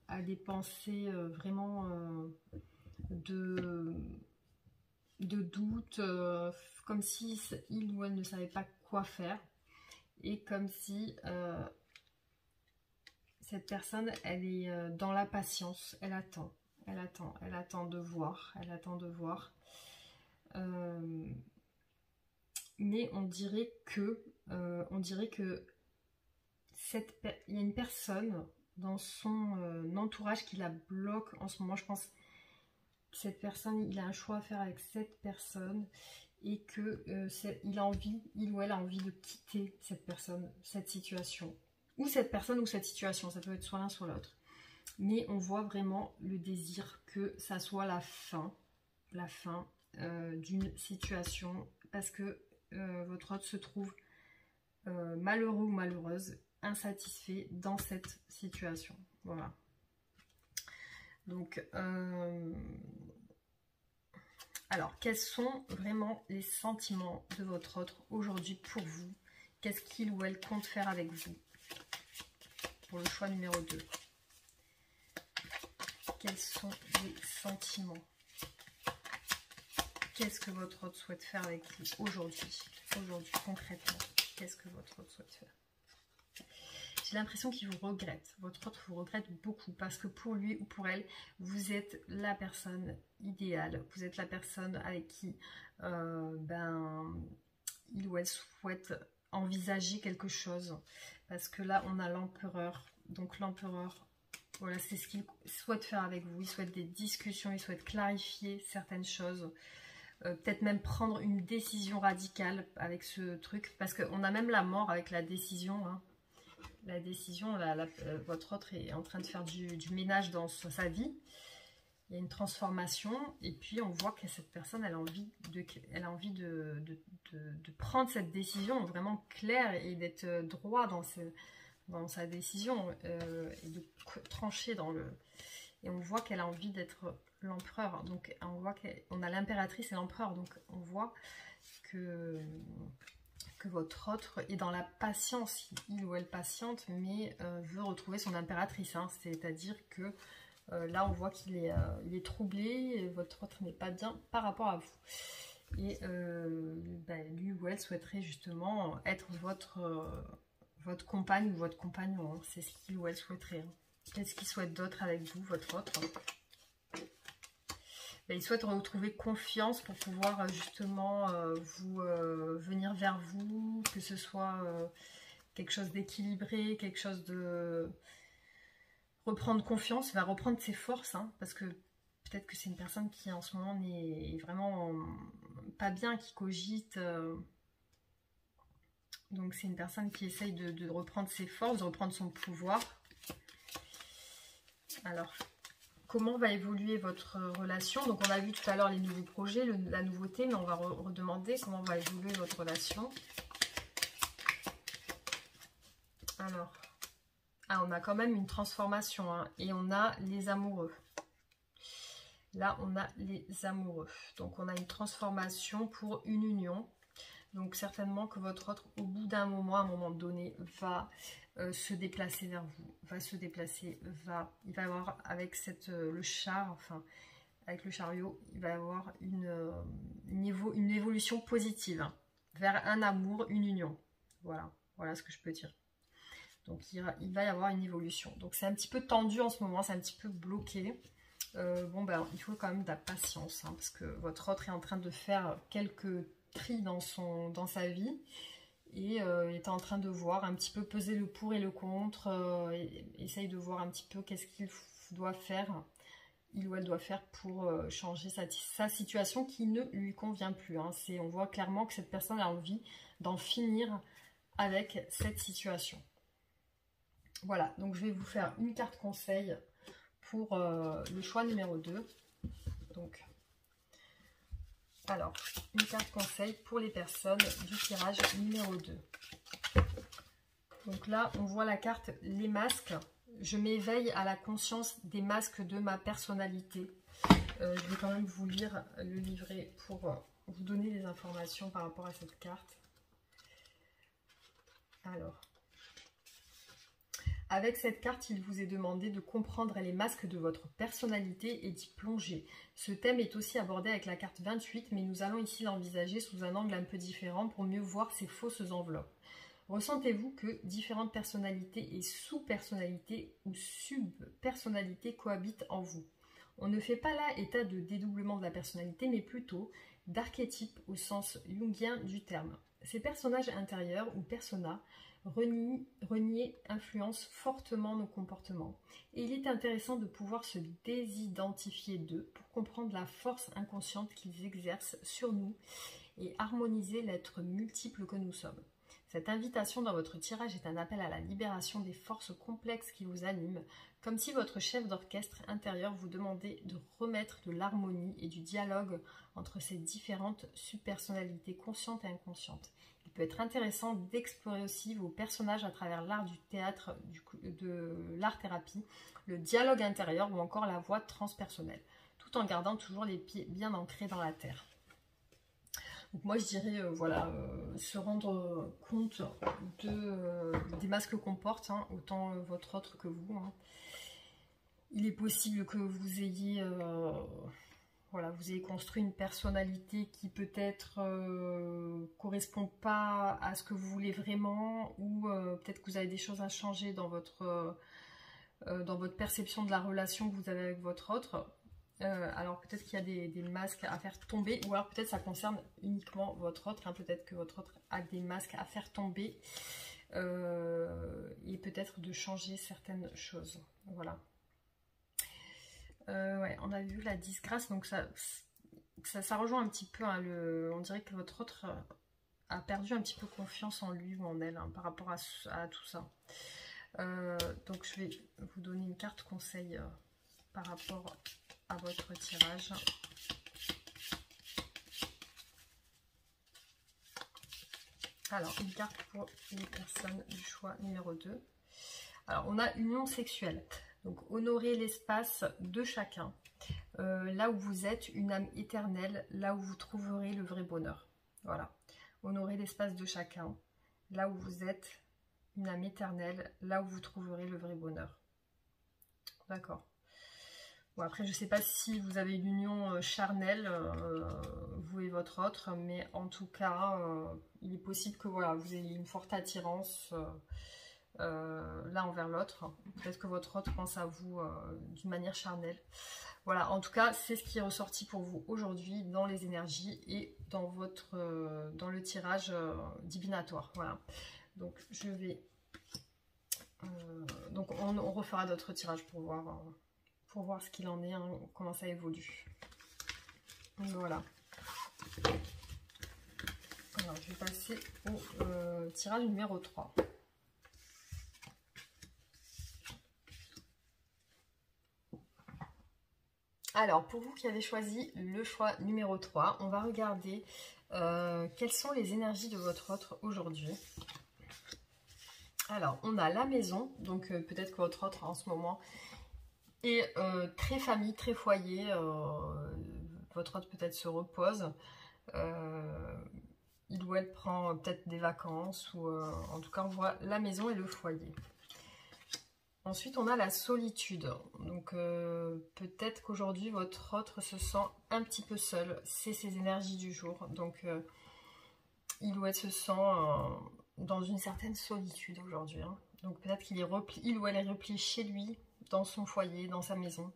a des pensées vraiment de doute, comme si il ou elle ne savait pas quoi faire, et comme si cette personne, elle est dans la patience, elle attend de voir, mais on dirait que il y a une personne dans son entourage qui la bloque en ce moment. Je pense que cette personne, il a un choix à faire avec cette personne, et que il ou elle a envie de quitter cette personne, cette situation, ou cette personne ou cette situation. Ça peut être soit l'un soit l'autre, mais on voit vraiment le désir que ça soit la fin d'une situation, parce que votre autre se trouve malheureux ou malheureuse, insatisfait dans cette situation. Voilà. Donc, alors, quels sont vraiment les sentiments de votre autre aujourd'hui pour vous? Qu'est-ce qu'il ou elle compte faire avec vous pour le choix numéro 2? Quels sont les sentiments? Qu'est-ce que votre autre souhaite faire avec vous aujourd'hui? Aujourd'hui, concrètement, qu'est-ce que votre autre souhaite faire? J'ai l'impression qu'il vous regrette. Votre autre vous regrette beaucoup, parce que pour lui ou pour elle, vous êtes la personne idéale. Vous êtes la personne avec qui il ou elle souhaite envisager quelque chose. Parce que là, on a l'empereur. Donc l'empereur, voilà, c'est ce qu'il souhaite faire avec vous. Il souhaite des discussions, il souhaite clarifier certaines choses. Peut-être même prendre une décision radicale avec ce truc. Parce qu'on a même la mort avec la décision, hein. La décision, votre autre est en train de faire du ménage dans sa vie. Il y a une transformation, et puis on voit que cette personne, elle a envie de prendre cette décision vraiment claire et d'être droit dans sa décision, et de trancher dans le... Et on voit qu'elle a envie d'être l'empereur. Donc on voit qu'on a l'impératrice et l'empereur. Donc on voit que votre autre est dans la patience, il ou elle patiente, mais veut retrouver son impératrice, hein. C'est-à-dire que là on voit qu'il est, est troublé, et votre autre n'est pas bien par rapport à vous. Et lui ou elle souhaiterait justement être votre compagne ou votre compagnon, hein. C'est ce qu'il ou elle souhaiterait, hein. Qu'est-ce qu'il souhaite d'autre avec vous, votre autre? il souhaite retrouver confiance pour pouvoir justement venir vers vous, que ce soit quelque chose d'équilibré, quelque chose de... Reprendre confiance, va reprendre ses forces, hein, parce que peut-être que c'est une personne qui en ce moment n'est vraiment pas bien, qui cogite. Donc c'est une personne qui essaye de reprendre ses forces, de reprendre son pouvoir. Alors, comment va évoluer votre relation? Donc on a vu tout à l'heure les nouveaux projets, la nouveauté, mais on va redemander comment va évoluer votre relation. Alors, on a quand même une transformation, hein, et on a les amoureux. Là, on a les amoureux. Donc on a une transformation pour une union. Donc certainement que votre autre, au bout d'un moment, à un moment donné, va se déplacer vers vous, va se déplacer, il va avoir avec le char, enfin avec le chariot, il va avoir une évolution positive, hein, vers un amour, une union. Voilà, voilà ce que je peux dire. Donc il va y avoir une évolution. Donc c'est un petit peu tendu en ce moment, c'est un petit peu bloqué. Bon ben il faut quand même de la patience, hein, parce que votre autre est en train de faire quelques tri dans sa vie et est en train de voir un petit peu peser le pour et le contre, essaye de voir un petit peu qu'est-ce qu'il doit faire, il ou elle doit faire pour changer sa situation qui ne lui convient plus, hein. On voit clairement que cette personne a envie d'en finir avec cette situation. Voilà, donc je vais vous faire une carte conseil pour le choix numéro 2. Donc alors, une carte conseil pour les personnes du tirage numéro 2. Donc là, on voit la carte les masques. Je m'éveille à la conscience des masques de ma personnalité. Je vais quand même vous lire le livret pour vous donner des informations par rapport à cette carte. Alors, avec cette carte, il vous est demandé de comprendre les masques de votre personnalité et d'y plonger. Ce thème est aussi abordé avec la carte 28, mais nous allons ici l'envisager sous un angle un peu différent pour mieux voir ces fausses enveloppes. Ressentez-vous que différentes personnalités et sous-personnalités ou sub-personnalités cohabitent en vous? On ne fait pas là état de dédoublement de la personnalité, mais plutôt d'archétype au sens jungien du terme. Ces personnages intérieurs ou personas renier influence fortement nos comportements. Et il est intéressant de pouvoir se désidentifier d'eux pour comprendre la force inconsciente qu'ils exercent sur nous et harmoniser l'être multiple que nous sommes. Cette invitation dans votre tirage est un appel à la libération des forces complexes qui vous animent, comme si votre chef d'orchestre intérieur vous demandait de remettre de l'harmonie et du dialogue entre ces différentes subpersonnalités conscientes et inconscientes. Il peut être intéressant d'explorer aussi vos personnages à travers l'art du théâtre, de l'art-thérapie, le dialogue intérieur ou encore la voix transpersonnelle, tout en gardant toujours les pieds bien ancrés dans la terre. Donc moi je dirais, voilà, se rendre compte des masques qu'on porte, hein, autant votre autre que vous, hein. Il est possible que vous ayez... voilà, vous avez construit une personnalité qui peut-être correspond pas à ce que vous voulez vraiment, ou peut-être que vous avez des choses à changer dans votre perception de la relation que vous avez avec votre autre. Alors peut-être qu'il y a des masques à faire tomber, ou alors peut-être ça concerne uniquement votre autre, hein, peut-être que votre autre a des masques à faire tomber, et peut-être de changer certaines choses. Voilà. Ouais, on a vu la disgrâce, donc ça rejoint un petit peu, hein, on dirait que votre autre a perdu un petit peu confiance en lui ou en elle, hein, par rapport à tout ça. Donc je vais vous donner une carte conseil par rapport à votre tirage. Alors, une carte pour les personnes du choix numéro 2. Alors, on a union sexuelle. Donc, honorer l'espace de chacun. Là où vous êtes, une âme éternelle, là où vous trouverez le vrai bonheur. Voilà. Honorer l'espace de chacun. Là où vous êtes, une âme éternelle, là où vous trouverez le vrai bonheur. D'accord. Bon, après, je ne sais pas si vous avez une union charnelle, vous et votre autre, mais en tout cas, il est possible que voilà, vous ayez une forte attirance l'un envers l'autre. Peut-être que votre autre pense à vous d'une manière charnelle. Voilà, en tout cas, c'est ce qui est ressorti pour vous aujourd'hui dans les énergies et dans dans le tirage divinatoire. Voilà. Donc je vais... donc on refera d'autres tirages pour voir ce qu'il en est, hein, comment ça évolue. Donc voilà. Alors je vais passer au tirage numéro 3. Alors, pour vous qui avez choisi le choix numéro 3, on va regarder quelles sont les énergies de votre autre aujourd'hui. Alors, on a la maison, donc peut-être que votre autre en ce moment est très famille, très foyer. Votre autre peut-être se repose. Il ou elle prend peut-être des vacances, ou en tout cas on voit la maison et le foyer. Ensuite, on a la solitude. Donc, peut-être qu'aujourd'hui, votre autre se sent un petit peu seul. C'est ses énergies du jour. Donc, il ou elle se sent dans une certaine solitude aujourd'hui. Hein. Donc, peut-être qu'il ou elle est replié chez lui, dans son foyer, dans sa maison.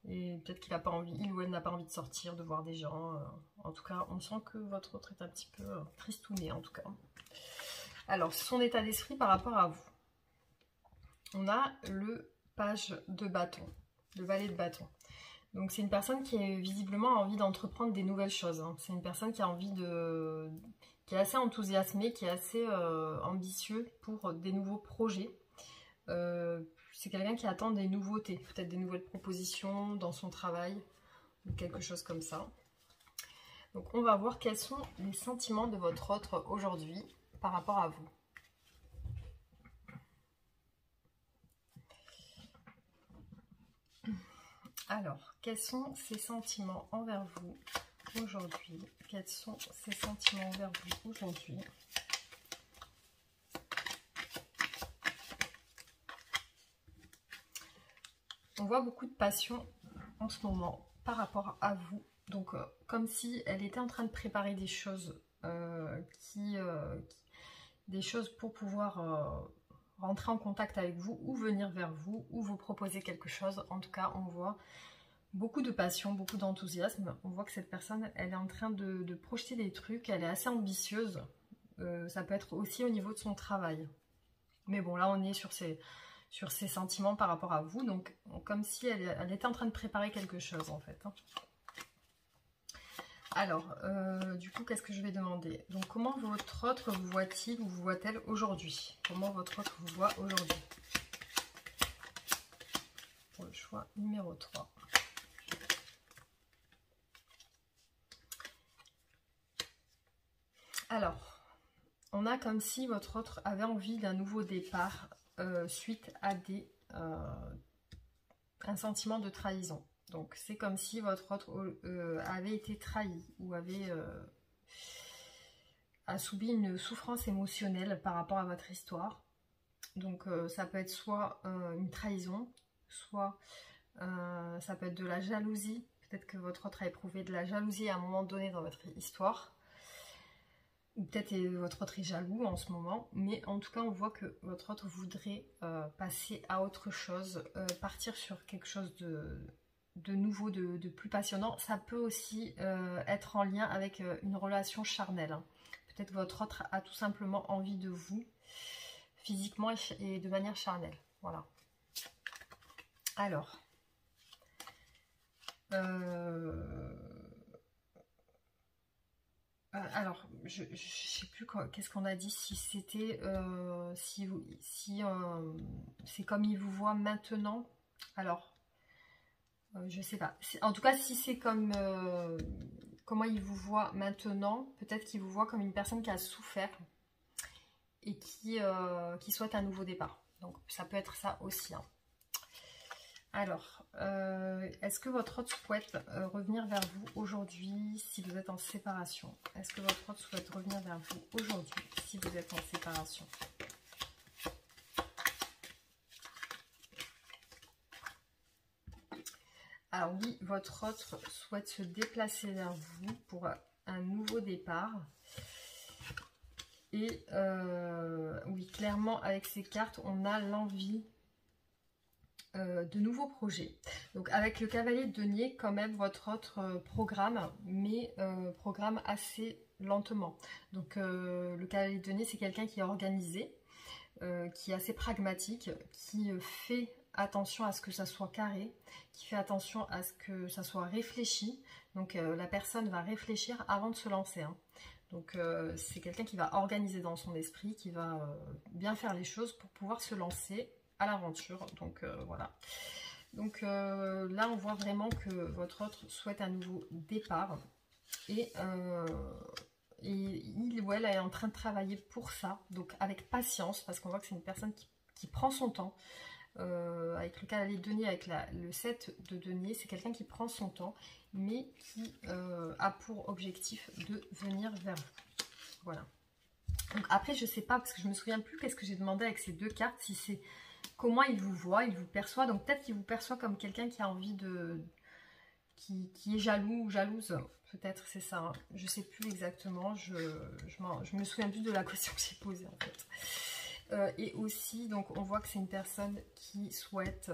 Et peut-être qu'il n'a pas envie, il ou elle n'a pas envie de sortir, de voir des gens. En tout cas, on sent que votre autre est un petit peu tristouné, en tout cas. Alors, son état d'esprit par rapport à vous. On a le page de bâton, le valet de bâton. Donc c'est une personne qui est visiblement envie d'entreprendre des nouvelles choses. Hein. C'est une personne qui a envie qui est assez enthousiasmée, qui est assez ambitieux pour des nouveaux projets. C'est quelqu'un qui attend des nouveautés, peut-être des nouvelles propositions dans son travail, ou quelque chose comme ça. Donc on va voir quels sont les sentiments de votre autre aujourd'hui par rapport à vous. Alors, quels sont ces sentiments envers vous aujourd'hui? Quels sont ces sentiments envers vous aujourd'hui? On voit beaucoup de passion en ce moment par rapport à vous. Donc, comme si elle était en train de préparer des choses, des choses pour pouvoir rentrer en contact avec vous ou venir vers vous ou vous proposer quelque chose. En tout cas, on voit beaucoup de passion, beaucoup d'enthousiasme. On voit que cette personne, elle est en train de projeter des trucs, elle est assez ambitieuse. Ça peut être aussi au niveau de son travail. Mais bon, là, on est sur ses sentiments par rapport à vous. Donc, comme si elle était en train de préparer quelque chose, en fait. Hein. Alors, du coup, qu'est-ce que je vais demander? Donc, comment votre autre vous voit-il ou vous voit-elle aujourd'hui? Comment votre autre vous voit aujourd'hui? Pour le choix numéro 3. Alors, on a comme si votre autre avait envie d'un nouveau départ suite à un sentiment de trahison. Donc, c'est comme si votre autre avait été trahi ou a subi une souffrance émotionnelle par rapport à votre histoire. Donc, ça peut être soit une trahison, soit ça peut être de la jalousie. Peut-être que votre autre a éprouvé de la jalousie à un moment donné dans votre histoire. Ou peut-être votre autre est jaloux en ce moment. Mais en tout cas, on voit que votre autre voudrait passer à autre chose, partir sur quelque chose de nouveau, de plus passionnant. Ça peut aussi être en lien avec une relation charnelle. Hein. Peut-être que votre autre a tout simplement envie de vous, physiquement et de manière charnelle. Voilà. Alors, je ne sais plus qu'est-ce qu'on a dit, si c'était, si c'est comme il vous voit maintenant. Alors, je sais pas. En tout cas, si c'est comme comment il vous voit maintenant, peut-être qu'il vous voit comme une personne qui a souffert et qui souhaite un nouveau départ. Donc, ça peut être ça aussi. Hein. Alors, est-ce que votre autre souhaite revenir vers vous aujourd'hui si vous êtes en séparation? Est-ce que votre autre souhaite revenir vers vous aujourd'hui si vous êtes en séparation? Alors oui, votre autre souhaite se déplacer vers vous pour un nouveau départ. Et oui, clairement, avec ces cartes, on a l'envie de nouveaux projets. Donc avec le cavalier de denier, quand même, votre autre programme, mais programme assez lentement. Donc le cavalier de denier, c'est quelqu'un qui est organisé, qui est assez pragmatique, qui fait attention à ce que ça soit carré, qui fait attention à ce que ça soit réfléchi. Donc la personne va réfléchir avant de se lancer, hein. Donc c'est quelqu'un qui va organiser dans son esprit, qui va bien faire les choses pour pouvoir se lancer à l'aventure. Donc voilà. Donc là on voit vraiment que votre autre souhaite un nouveau départ. Et il ou elle est en train de travailler pour ça. Donc avec patience, parce qu'on voit que c'est une personne qui prend son temps. Avec le cavalier de denier, avec le 7 de denier, c'est quelqu'un qui prend son temps, mais qui a pour objectif de venir vers vous. Voilà. Donc après, je sais pas, parce que je me souviens plus qu'est-ce que j'ai demandé avec ces deux cartes, si c'est comment il vous voit, il vous perçoit. Donc peut-être qu'il vous perçoit comme quelqu'un qui a envie de... qui est jaloux ou jalouse. Peut-être c'est ça, hein. Je sais plus exactement, je me souviens plus de la question que j'ai posée en fait. Et aussi, donc on voit que c'est une personne qui souhaite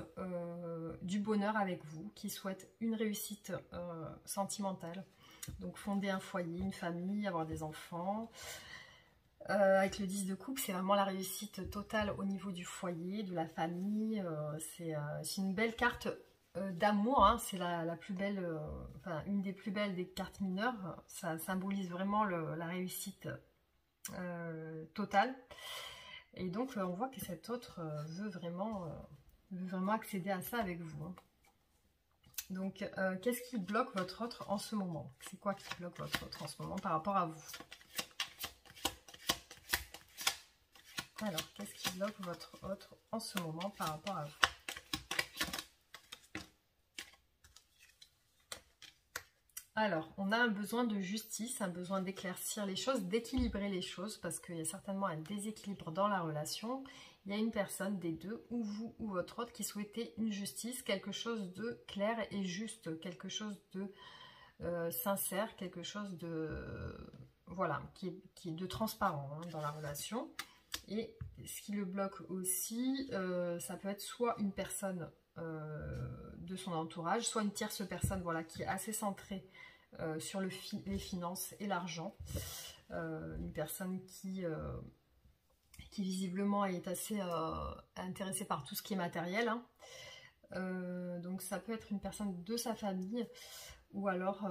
du bonheur avec vous, qui souhaite une réussite sentimentale, donc fonder un foyer, une famille, avoir des enfants. Avec le 10 de coupe, c'est vraiment la réussite totale au niveau du foyer, de la famille. C'est une belle carte d'amour, hein. C'est la plus belle, enfin une des plus belles des cartes mineures. Ça symbolise vraiment la réussite totale. Et donc on voit que cet autre veut vraiment accéder à ça avec vous, hein. Donc qu'est-ce qui bloque votre autre en ce moment? C'est quoi qui bloque votre autre en ce moment par rapport à vous? Alors qu'est-ce qui bloque votre autre en ce moment par rapport à vous? Alors, on a un besoin de justice, un besoin d'éclaircir les choses, d'équilibrer les choses, parce qu'il y a certainement un déséquilibre dans la relation. Il y a une personne des deux, ou vous ou votre autre, qui souhaitait une justice, quelque chose de clair et juste, quelque chose de sincère, quelque chose de... voilà, qui est de transparent, hein, dans la relation. Et ce qui le bloque aussi, ça peut être soit une personne de son entourage, soit une tierce personne, voilà, qui est assez centrée sur les finances et l'argent. Une personne qui visiblement est assez intéressée par tout ce qui est matériel, hein. Donc ça peut être une personne de sa famille, ou alors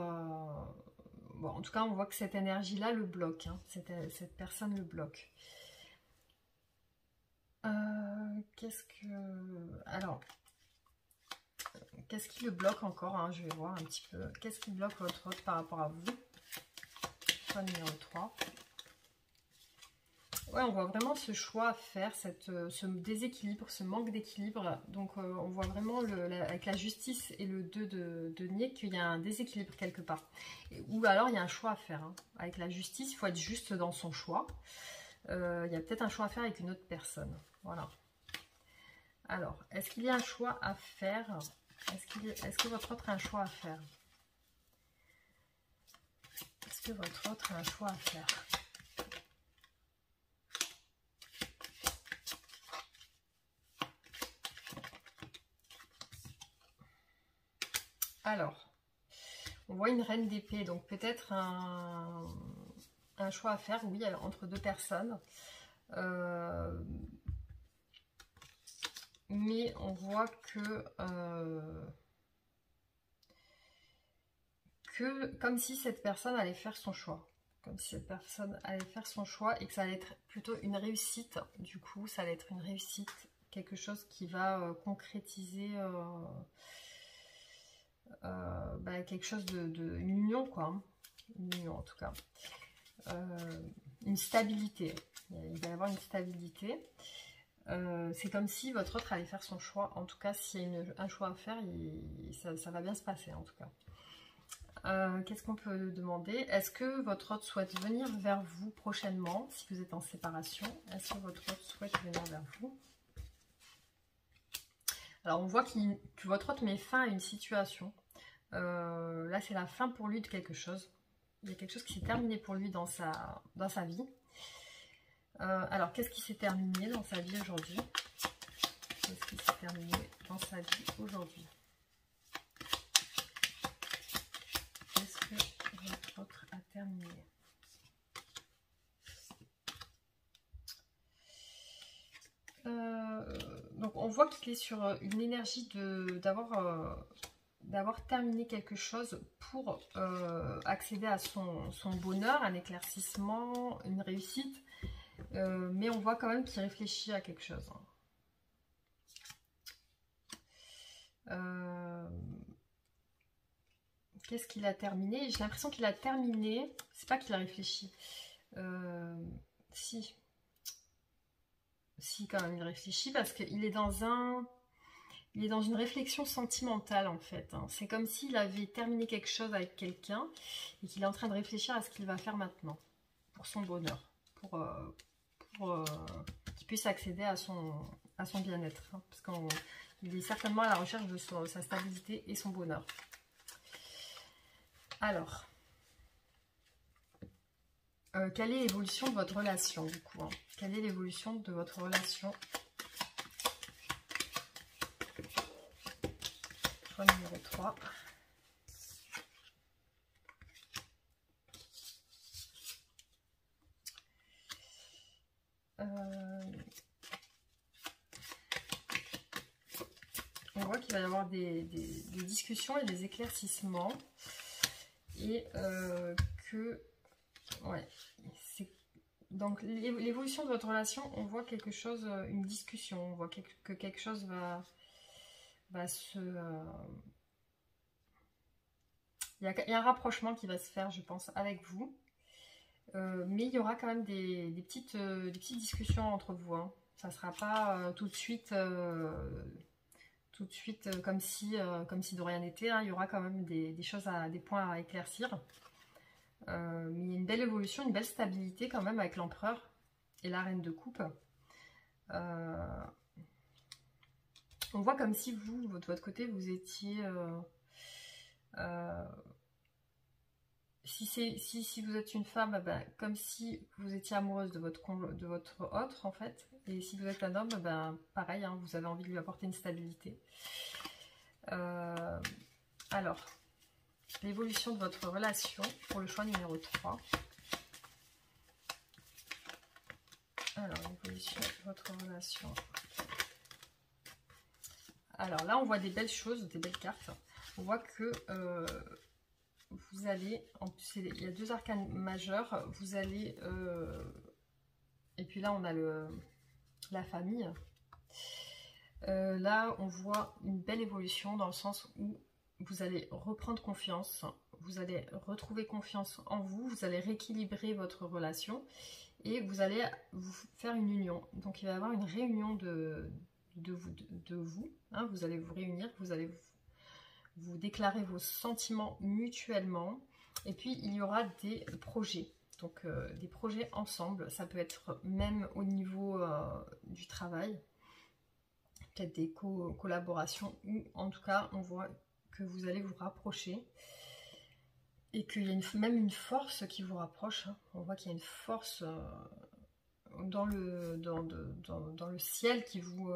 bon, en tout cas on voit que cette énergie là le bloque, hein. Cette personne le bloque. Qu'est-ce qui le bloque encore, hein, je vais voir un petit peu. Qu'est-ce qui bloque votre autre par rapport à vous? Choix numéro 3. Ouais, on voit vraiment ce choix à faire, ce déséquilibre, ce manque d'équilibre. Donc on voit vraiment avec la justice et le 2 de denier qu'il y a un déséquilibre quelque part. Ou alors il y a un choix à faire, hein. Avec la justice, il faut être juste dans son choix. Il y a peut-être un choix à faire avec une autre personne. Voilà. Alors, est-ce qu'il y a un choix à faire? Est-ce que votre autre a un choix à faire? Est-ce que votre autre a un choix à faire? Alors, on voit une reine d'épée, donc peut-être un choix à faire, oui, entre deux personnes. Mais on voit que comme si cette personne allait faire son choix. Comme si cette personne allait faire son choix et que ça allait être plutôt une réussite. Du coup, ça allait être une réussite, quelque chose qui va concrétiser quelque chose une union, quoi, hein. Une union en tout cas. Une stabilité. Il va y avoir une stabilité. C'est comme si votre autre allait faire son choix. En tout cas, s'il y a un choix à faire, ça va bien se passer en tout cas. Qu'est-ce qu'on peut demander? Est-ce que votre autre souhaite venir vers vous prochainement, si vous êtes en séparation? Est-ce que votre autre souhaite venir vers vous? Alors, on voit que votre autre met fin à une situation. Là, c'est la fin pour lui de quelque chose. Il y a quelque chose qui s'est terminé pour lui dans sa vie. Alors, qu'est-ce qui s'est terminé dans sa vie aujourd'hui? Qu'est-ce qui s'est terminé dans sa vie aujourd'hui? Qu'est-ce que votre autre a terminé? Donc, on voit qu'il est sur une énergie d'avoir terminé quelque chose pour accéder à son bonheur, un éclaircissement, une réussite. Mais on voit quand même qu'il réfléchit à quelque chose. Qu'est-ce qu'il a terminé? J'ai l'impression qu'il a terminé. C'est pas qu'il a réfléchi. Si, quand même, il réfléchit parce qu'il est dans une réflexion sentimentale en fait. C'est comme s'il avait terminé quelque chose avec quelqu'un et qu'il est en train de réfléchir à ce qu'il va faire maintenant pour son bonheur, pour qu'il puisse accéder à son bien-être. Parce qu'il est certainement à la recherche de sa stabilité et son bonheur. Alors, quelle est l'évolution de votre relation du coup? Quelle est l'évolution de votre relation? Choix numéro 3. On voit qu'il va y avoir des discussions et des éclaircissements. Et ouais, donc l'évolution de votre relation, on voit quelque chose, une discussion, on voit que quelque chose va se... Il y a un rapprochement qui va se faire, je pense, avec vous. Mais il y aura quand même des petites discussions entre vous. Ça ne sera pas tout de suite comme si de rien n'était. Il y aura quand même des choses, des points à éclaircir. Mais il y a une belle évolution, une belle stabilité quand même avec l'empereur et la reine de coupe. On voit comme si vous, de votre côté, vous étiez... si vous êtes une femme, ben, comme si vous étiez amoureuse de votre autre en fait. Et si vous êtes un homme, ben, pareil, vous avez envie de lui apporter une stabilité. Alors, l'évolution de votre relation pour le choix numéro 3. Alors, l'évolution de votre relation. Alors là, on voit des belles choses, des belles cartes. On voit que vous allez, en plus, il y a 2 arcanes majeurs, vous allez, et puis là, on a la famille. Là, on voit une belle évolution dans le sens où vous allez reprendre confiance, vous allez retrouver confiance en vous, vous allez rééquilibrer votre relation et vous allez vous faire une union. Donc, il va y avoir une réunion de vous. Vous allez vous réunir, vous allez vous déclarer vos sentiments mutuellement. Et puis, il y aura des projets. Donc, des projets ensemble. Ça peut être même au niveau du travail. Peut-être des collaborations. Ou en tout cas, on voit que vous allez vous rapprocher. Et qu'il y a même une force qui vous rapproche. On voit qu'il y a une force... dans le ciel qui vous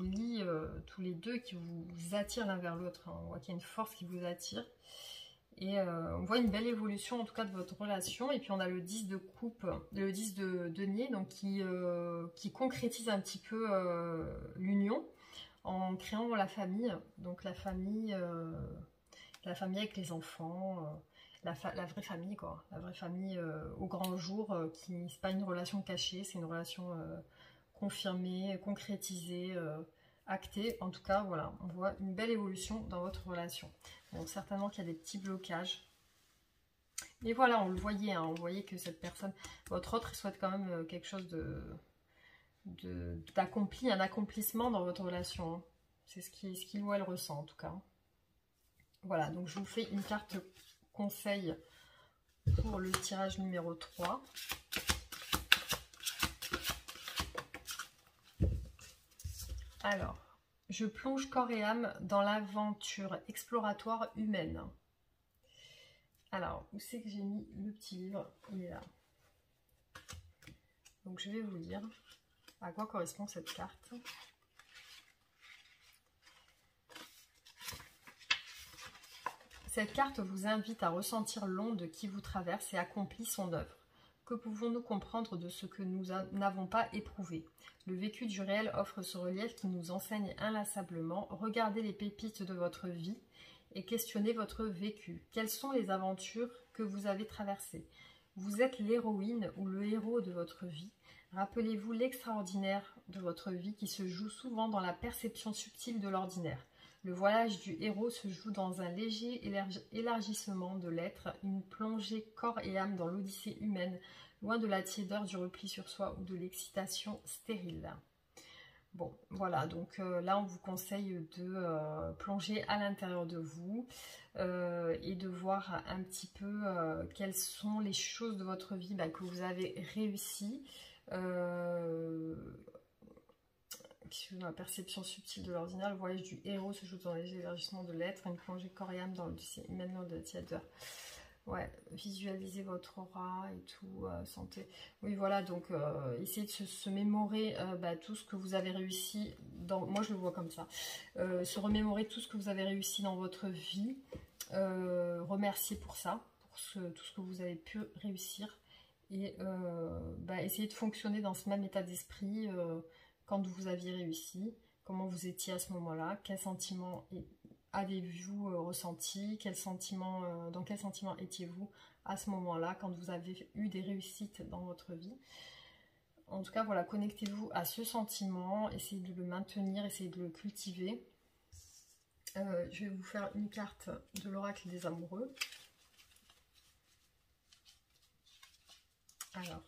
lie tous les deux, qui vous attire l'un vers l'autre. On voit qu'il y a une force qui vous attire. Et on voit une belle évolution en tout cas de votre relation. Et puis on a le 10 de coupe, le 10 de denier, donc qui concrétise un petit peu l'union en créant la famille. Donc la famille avec les enfants... La vraie famille, quoi. La vraie famille au grand jour, qui c'est pas une relation cachée, c'est une relation confirmée, concrétisée, actée. En tout cas, voilà, on voit une belle évolution dans votre relation. Bon, certainement qu'il y a des petits blocages. Mais voilà, on le voyait, on voyait que cette personne, votre autre, souhaite quand même quelque chose d'accompli, un accomplissement dans votre relation. C'est ce qu'il ou elle ressent, en tout cas. Voilà, donc je vous fais une carte conseil pour le tirage numéro 3. Alors, je plonge corps et âme dans l'aventure exploratoire humaine. Alors, où c'est que j'ai mis le petit livre? Il est là. Donc je vais vous dire à quoi correspond cette carte. Cette carte vous invite à ressentir l'onde qui vous traverse et accomplit son œuvre. Que pouvons-nous comprendre de ce que nous n'avons pas éprouvé? Le vécu du réel offre ce relief qui nous enseigne inlassablement. Regardez les pépites de votre vie et questionnez votre vécu. Quelles sont les aventures que vous avez traversées? Vous êtes l'héroïne ou le héros de votre vie. Rappelez-vous l'extraordinaire de votre vie qui se joue souvent dans la perception subtile de l'ordinaire. Le voyage du héros se joue dans un léger élargissement de l'être, une plongée corps et âme dans l'odyssée humaine, loin de la tiédeur du repli sur soi ou de l'excitation stérile. Bon, voilà, donc là on vous conseille de plonger à l'intérieur de vous et de voir un petit peu quelles sont les choses de votre vie que vous avez réussi. Dans la perception subtile de l'ordinaire, le voyage du héros se joue dans les élargissements de l'être, une plongée corps et âme dans l'odyssée humaine de la tiédeur. Ouais, visualisez votre aura et tout, santé. Oui, voilà, donc essayez de se mémorer tout ce que vous avez réussi, moi je le vois comme ça, se remémorer tout ce que vous avez réussi dans votre vie, remercier pour ça, pour tout ce que vous avez pu réussir, et essayez de fonctionner dans ce même état d'esprit quand vous aviez réussi, comment vous étiez à ce moment-là, quel sentiment avez-vous ressenti, dans quel sentiment étiez-vous à ce moment-là, quand vous avez eu des réussites dans votre vie. En tout cas, voilà, connectez-vous à ce sentiment, essayez de le maintenir, essayez de le cultiver. Je vais vous faire une carte de l'oracle des amoureux. Alors,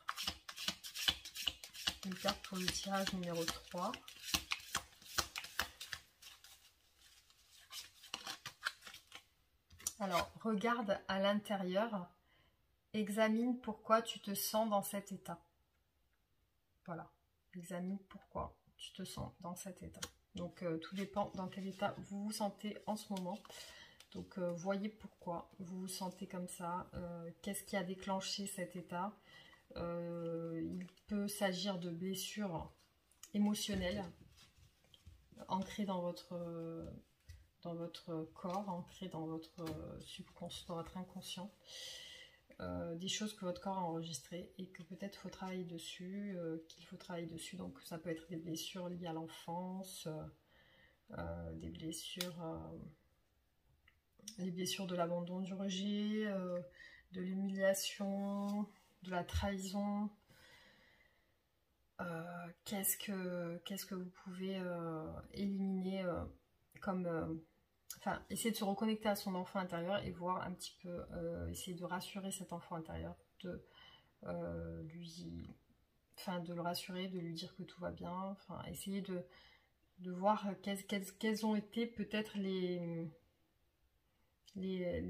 une carte pour le tirage numéro 3. Alors, regarde à l'intérieur, examine pourquoi tu te sens dans cet état. Voilà, examine pourquoi tu te sens dans cet état. Donc, tout dépend dans quel état vous vous sentez en ce moment. Donc, voyez pourquoi vous vous sentez comme ça, qu'est-ce qui a déclenché cet état. Il peut s'agir de blessures émotionnelles ancrées dans votre corps, ancrées dans votre subconscient, dans votre inconscient, des choses que votre corps a enregistrées et que peut-être il faut travailler dessus, donc ça peut être des blessures liées à l'enfance, des blessures, les blessures de l'abandon, du rejet, de l'humiliation, de la trahison. Qu'est-ce que vous pouvez éliminer comme... essayer de se reconnecter à son enfant intérieur et voir un petit peu, essayer de rassurer cet enfant intérieur, de le rassurer, de lui dire que tout va bien, essayer de voir quelles ont été peut-être les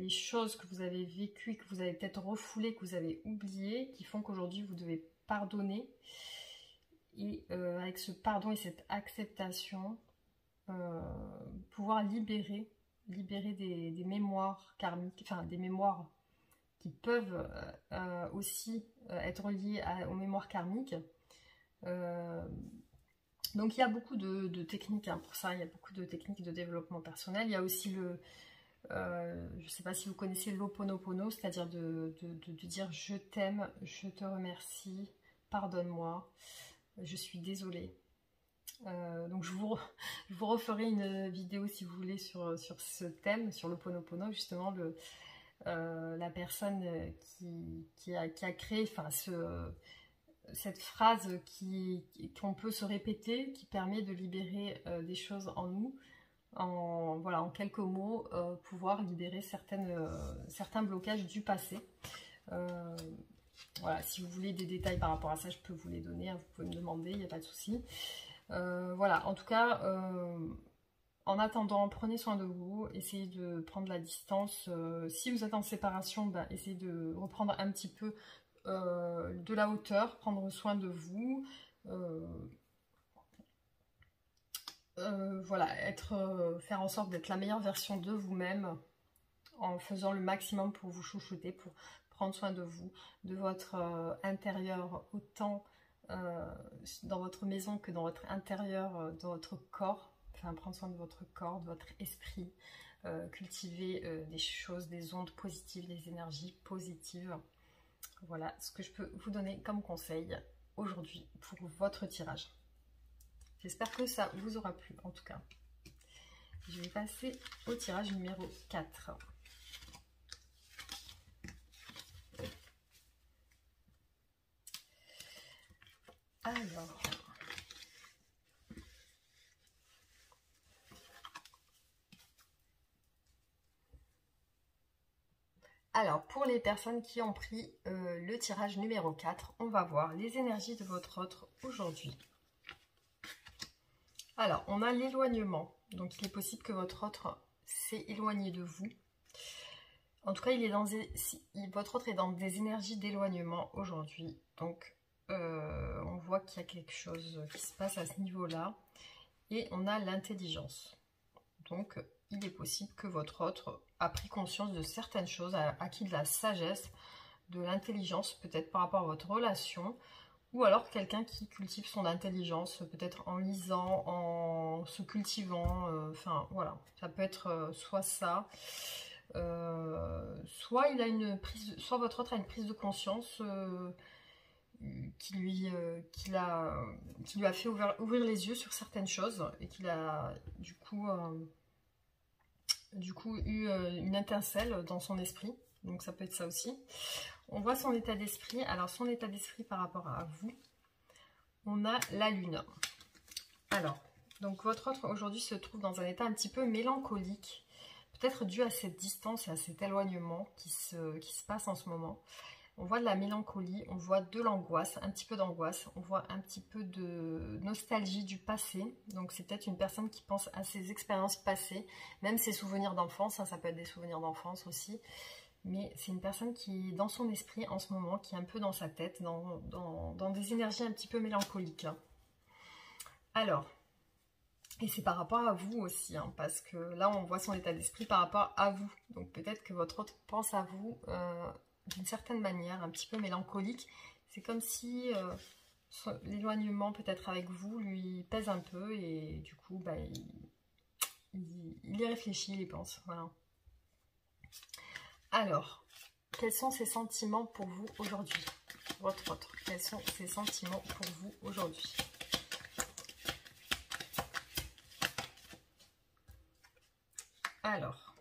choses que vous avez vécues, que vous avez peut-être refoulées, que vous avez oubliées, qui font qu'aujourd'hui vous devez pardonner. Et avec ce pardon et cette acceptation, pouvoir libérer des mémoires karmiques, des mémoires qui peuvent aussi être liées aux mémoires karmiques. Donc il y a beaucoup de techniques pour ça, il y a beaucoup de techniques de développement personnel. Il y a aussi je ne sais pas si vous connaissez l'Ho'oponopono, c'est-à-dire de dire je t'aime, je te remercie, pardonne-moi, je suis désolée. Donc je vous referai une vidéo si vous voulez sur ce thème, sur l'Ho'oponopono, justement la personne qui a créé cette phrase qu'on peut se répéter, qui permet de libérer des choses en nous, en quelques mots, pouvoir libérer certains blocages du passé. Voilà, si vous voulez des détails par rapport à ça, je peux vous les donner, vous pouvez me demander, il n'y a pas de souci. Voilà, en tout cas, en attendant, prenez soin de vous, essayez de prendre la distance. Si vous êtes en séparation, essayez de reprendre un petit peu de la hauteur, prendre soin de vous. Voilà, faire en sorte d'être la meilleure version de vous-même en faisant le maximum pour vous chouchouter, pour prendre soin de vous, de votre intérieur, autant dans votre maison que dans votre intérieur, dans votre corps. Enfin, prendre soin de votre corps, de votre esprit, cultiver des choses, des ondes positives, des énergies positives. Voilà ce que je peux vous donner comme conseil aujourd'hui pour votre tirage. J'espère que ça vous aura plu en tout cas. Je vais passer au tirage numéro 4. Alors, pour les personnes qui ont pris le tirage numéro 4, on va voir les énergies de votre autre aujourd'hui. Alors, on a l'éloignement. Donc, il est possible que votre autre s'est éloigné de vous. En tout cas, votre autre est dans des énergies d'éloignement aujourd'hui. Donc, on voit qu'il y a quelque chose qui se passe à ce niveau-là. Et on a l'intelligence. Donc, il est possible que votre autre a pris conscience de certaines choses, a acquis de la sagesse, de l'intelligence, peut-être par rapport à votre relation, ou alors quelqu'un qui cultive son intelligence, peut-être en lisant, en se cultivant, enfin voilà, ça peut être soit ça, soit votre autre a une prise de conscience qui lui a fait ouvrir les yeux sur certaines choses et qu'il a du coup eu une étincelle dans son esprit, donc ça peut être ça aussi. On voit son état d'esprit. Alors son état d'esprit par rapport à vous, on a la lune. Alors, donc votre autre aujourd'hui se trouve dans un état un petit peu mélancolique, peut-être dû à cette distance et à cet éloignement qui se passe en ce moment. On voit de la mélancolie, on voit de l'angoisse, un petit peu d'angoisse, on voit un petit peu de nostalgie du passé. Donc c'est peut-être une personne qui pense à ses expériences passées, même ses souvenirs d'enfance, hein, ça peut être des souvenirs d'enfance aussi. Mais c'est une personne qui est dans son esprit en ce moment, qui est un peu dans sa tête, dans des énergies un petit peu mélancoliques. Hein. Alors, et c'est par rapport à vous aussi, hein, parce que là on voit son état d'esprit par rapport à vous. Donc peut-être que votre autre pense à vous d'une certaine manière, un petit peu mélancolique. C'est comme si l'éloignement peut-être avec vous lui pèse un peu et du coup bah, il y réfléchit, il y pense. Voilà. Alors, quels sont ses sentiments pour vous aujourd'hui? Votre autre, quels sont ses sentiments pour vous aujourd'hui? Alors,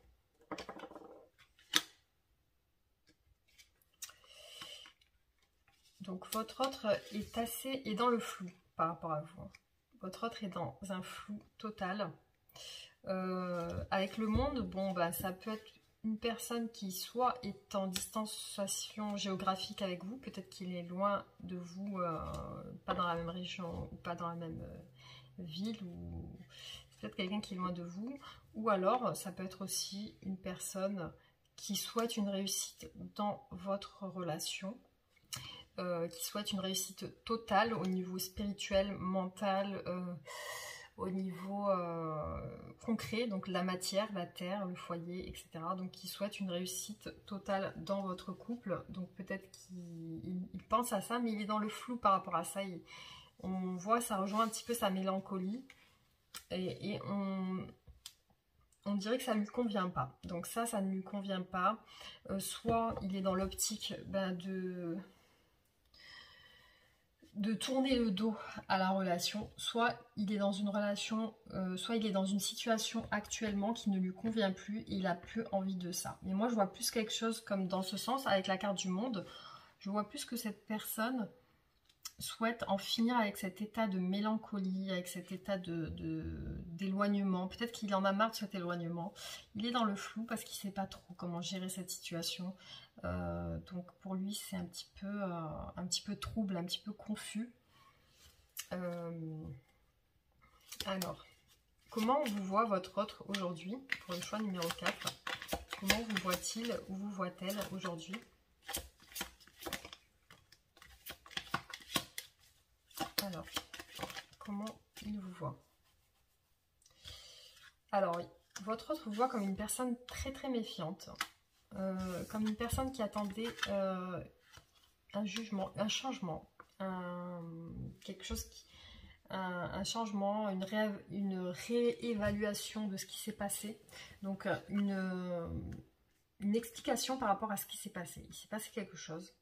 donc votre autre est dans le flou par rapport à vous. Votre autre est dans un flou total. Avec le monde, bon bah ça peut être une personne qui soit est en distanciation géographique avec vous, peut-être qu'il est loin de vous, pas dans la même région ou pas dans la même ville, ou c'est peut-être quelqu'un qui est loin de vous, ou alors ça peut être aussi une personne qui souhaite une réussite dans votre relation, qui souhaite une réussite totale au niveau spirituel, mental, au niveau concret, donc la matière, la terre, le foyer, etc. Donc qui souhaite une réussite totale dans votre couple. Donc peut-être qu'il pense à ça, mais il est dans le flou par rapport à ça. On voit, ça rejoint un petit peu sa mélancolie. Et on dirait que ça ne lui convient pas. Donc ça ne lui convient pas. Soit il est dans l'optique de tourner le dos à la relation, soit il est dans une relation, soit il est dans une situation actuellement qui ne lui convient plus et il a plus envie de ça. Mais moi je vois plus quelque chose comme dans ce sens, avec la carte du monde, je vois plus que cette personne souhaite en finir avec cet état de mélancolie, avec cet état d'éloignement. Peut-être qu'il en a marre de cet éloignement. Il est dans le flou parce qu'il ne sait pas trop comment gérer cette situation. Donc pour lui c'est un petit peu trouble, un petit peu confus. Alors, comment vous voit votre autre aujourd'hui pour le choix numéro 4? Comment vous voit-il ou vous voit-elle aujourd'hui? Alors, comment il vous voit? Alors, votre autre vous voit comme une personne très très méfiante. Comme une personne qui attendait un jugement, un changement, quelque chose un changement, une réévaluation de ce qui s'est passé. Donc une explication par rapport à ce qui s'est passé. Il s'est passé quelque chose.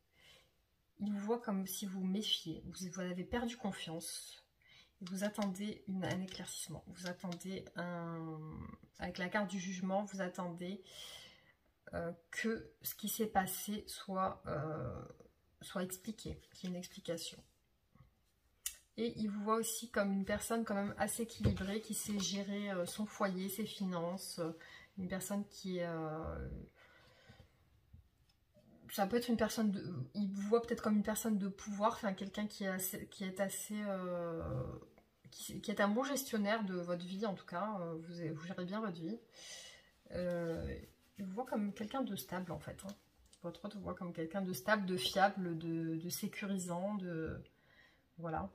Il vous voit comme si vous méfiez, vous avez perdu confiance. Et vous attendez un éclaircissement. Vous attendez avec la carte du jugement, vous attendez que ce qui s'est passé soit expliqué, qu'il y ait une explication. Et il vous voit aussi comme une personne quand même assez équilibrée, qui sait gérer son foyer, ses finances, une personne qui est... ça peut être une personne il vous voit peut-être comme une personne de pouvoir, enfin quelqu'un qui est un bon gestionnaire de votre vie, en tout cas, vous gérez bien votre vie. Il vous voit comme quelqu'un de stable, en fait. Hein. Votre autre vous voit comme quelqu'un de stable, de fiable, de sécurisant, voilà.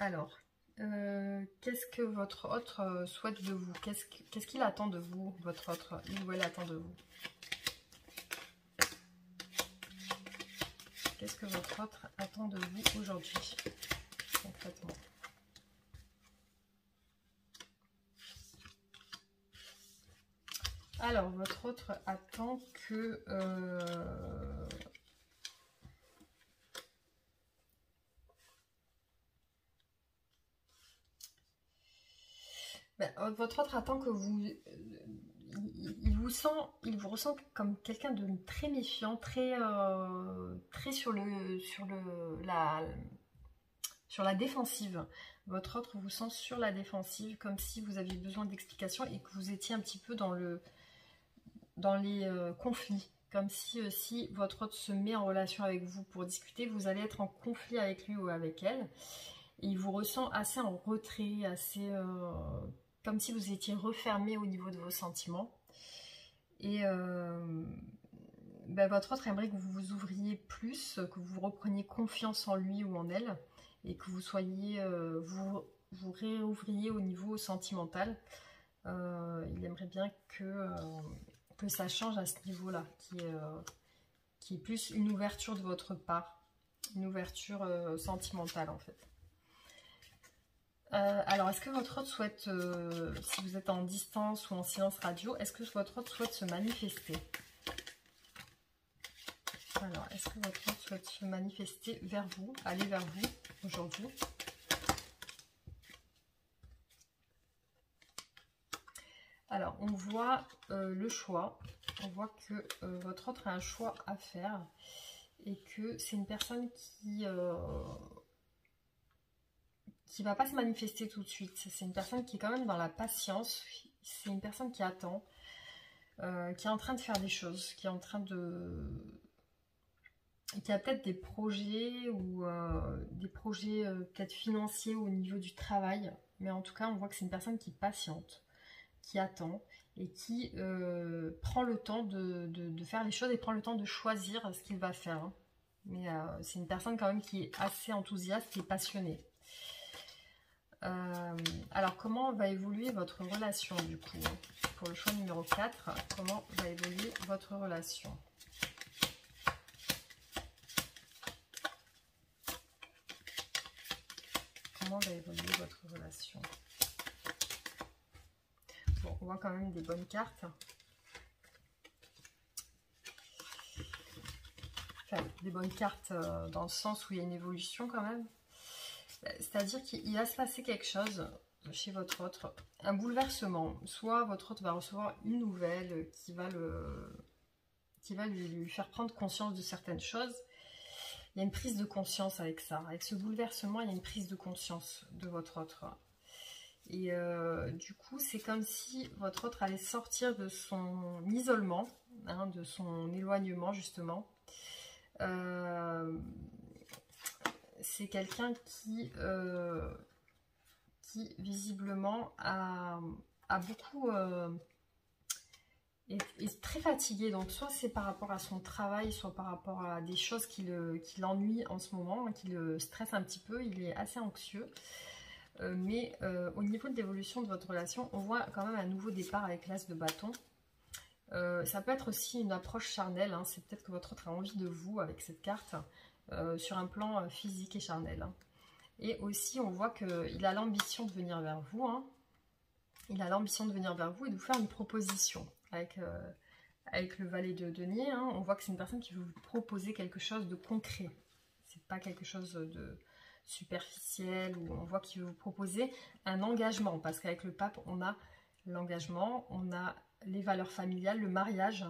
Alors, qu'est-ce que votre autre souhaite de vous? Qu'est-ce qu'il attend de vous, votre autre? Il ou elle attend de vous? Qu'est-ce que votre autre attend de vous aujourd'hui, concrètement? Alors, votre autre attend que... votre autre attend que vous... il vous ressent comme quelqu'un de très méfiant, très sur la défensive. Votre autre vous sent sur la défensive, comme si vous aviez besoin d'explications et que vous étiez un petit peu dans les conflits. Comme si votre autre se met en relation avec vous pour discuter, vous allez être en conflit avec lui ou avec elle. Et il vous ressent assez en retrait, assez... comme si vous étiez refermé au niveau de vos sentiments. Et votre autre aimerait que vous vous ouvriez plus, que vous repreniez confiance en lui ou en elle, et que vous soyez, vous réouvriez au niveau sentimental. Il aimerait bien que ça change à ce niveau-là, qui est plus une ouverture de votre part, une ouverture sentimentale en fait. Alors, est-ce que votre autre souhaite, si vous êtes en distance ou en silence radio, est-ce que votre autre souhaite se manifester? Alors, est-ce que votre autre souhaite se manifester vers vous, aller vers vous aujourd'hui? Alors, on voit le choix. On voit que votre autre a un choix à faire et que c'est une personne qui va pas se manifester tout de suite. C'est une personne qui est quand même dans la patience. C'est une personne qui attend, qui est en train de faire des choses, qui est en train de... qui a peut-être des projets ou des projets peut-être financiers au niveau du travail. Mais en tout cas, on voit que c'est une personne qui patiente, qui attend et qui prend le temps de faire les choses et prend le temps de choisir ce qu'il va faire. Hein. Mais c'est une personne quand même qui est assez enthousiaste et passionnée. Alors, comment va évoluer votre relation du coup? Pour le choix numéro 4, comment va évoluer votre relation? Comment va évoluer votre relation? Bon, on voit quand même des bonnes cartes. Enfin, des bonnes cartes dans le sens où il y a une évolution quand même. C'est-à-dire qu'il va se passer quelque chose chez votre autre, un bouleversement. Soit votre autre va recevoir une nouvelle qui va lui faire prendre conscience de certaines choses. Il y a une prise de conscience avec ça. Avec ce bouleversement, il y a une prise de conscience de votre autre. Et du coup, c'est comme si votre autre allait sortir de son isolement, hein, de son éloignement justement. C'est quelqu'un qui visiblement a beaucoup... est très fatigué. Donc soit c'est par rapport à son travail, soit par rapport à des choses qui l'ennuient en ce moment, hein, qui le stressent un petit peu. Il est assez anxieux. Mais au niveau de l'évolution de votre relation, on voit quand même un nouveau départ avec l'as de bâton. Ça peut être aussi une approche charnelle, hein. C'est peut-être que votre autre a envie de vous avec cette carte. sur un plan physique et charnel. Hein. Et aussi, on voit qu'il a l'ambition de venir vers vous. Hein. Il a l'ambition de venir vers vous et de vous faire une proposition. Avec le valet de denier, hein, on voit que c'est une personne qui veut vous proposer quelque chose de concret. C'est pas quelque chose de superficiel. Ou on voit qu'il veut vous proposer un engagement. Parce qu'avec le pape, on a l'engagement, on a les valeurs familiales, le mariage.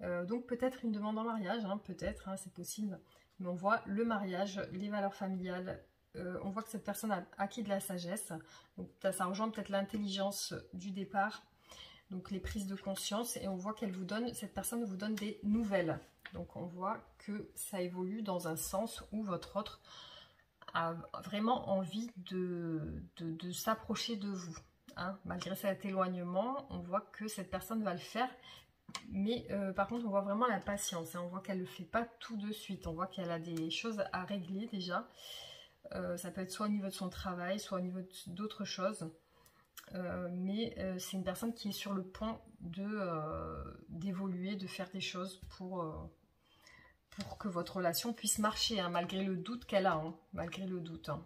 Donc peut-être une demande en mariage, hein, peut-être, hein, c'est possible. Mais on voit le mariage, les valeurs familiales. On voit que cette personne a acquis de la sagesse. Donc ça rejoint peut-être l'intelligence du départ. Donc les prises de conscience. Et on voit qu'elle vous donne, cette personne vous donne des nouvelles. Donc on voit que ça évolue dans un sens où votre autre a vraiment envie de s'approcher de vous. Hein. Malgré cet éloignement, on voit que cette personne va le faire. Mais par contre, on voit vraiment la patience. Hein. On voit qu'elle ne le fait pas tout de suite. On voit qu'elle a des choses à régler déjà. Ça peut être soit au niveau de son travail, soit au niveau d'autres choses. Mais c'est une personne qui est sur le point d'évoluer, de faire des choses pour que votre relation puisse marcher, hein, malgré le doute qu'elle a. Hein, malgré le doute. Hein.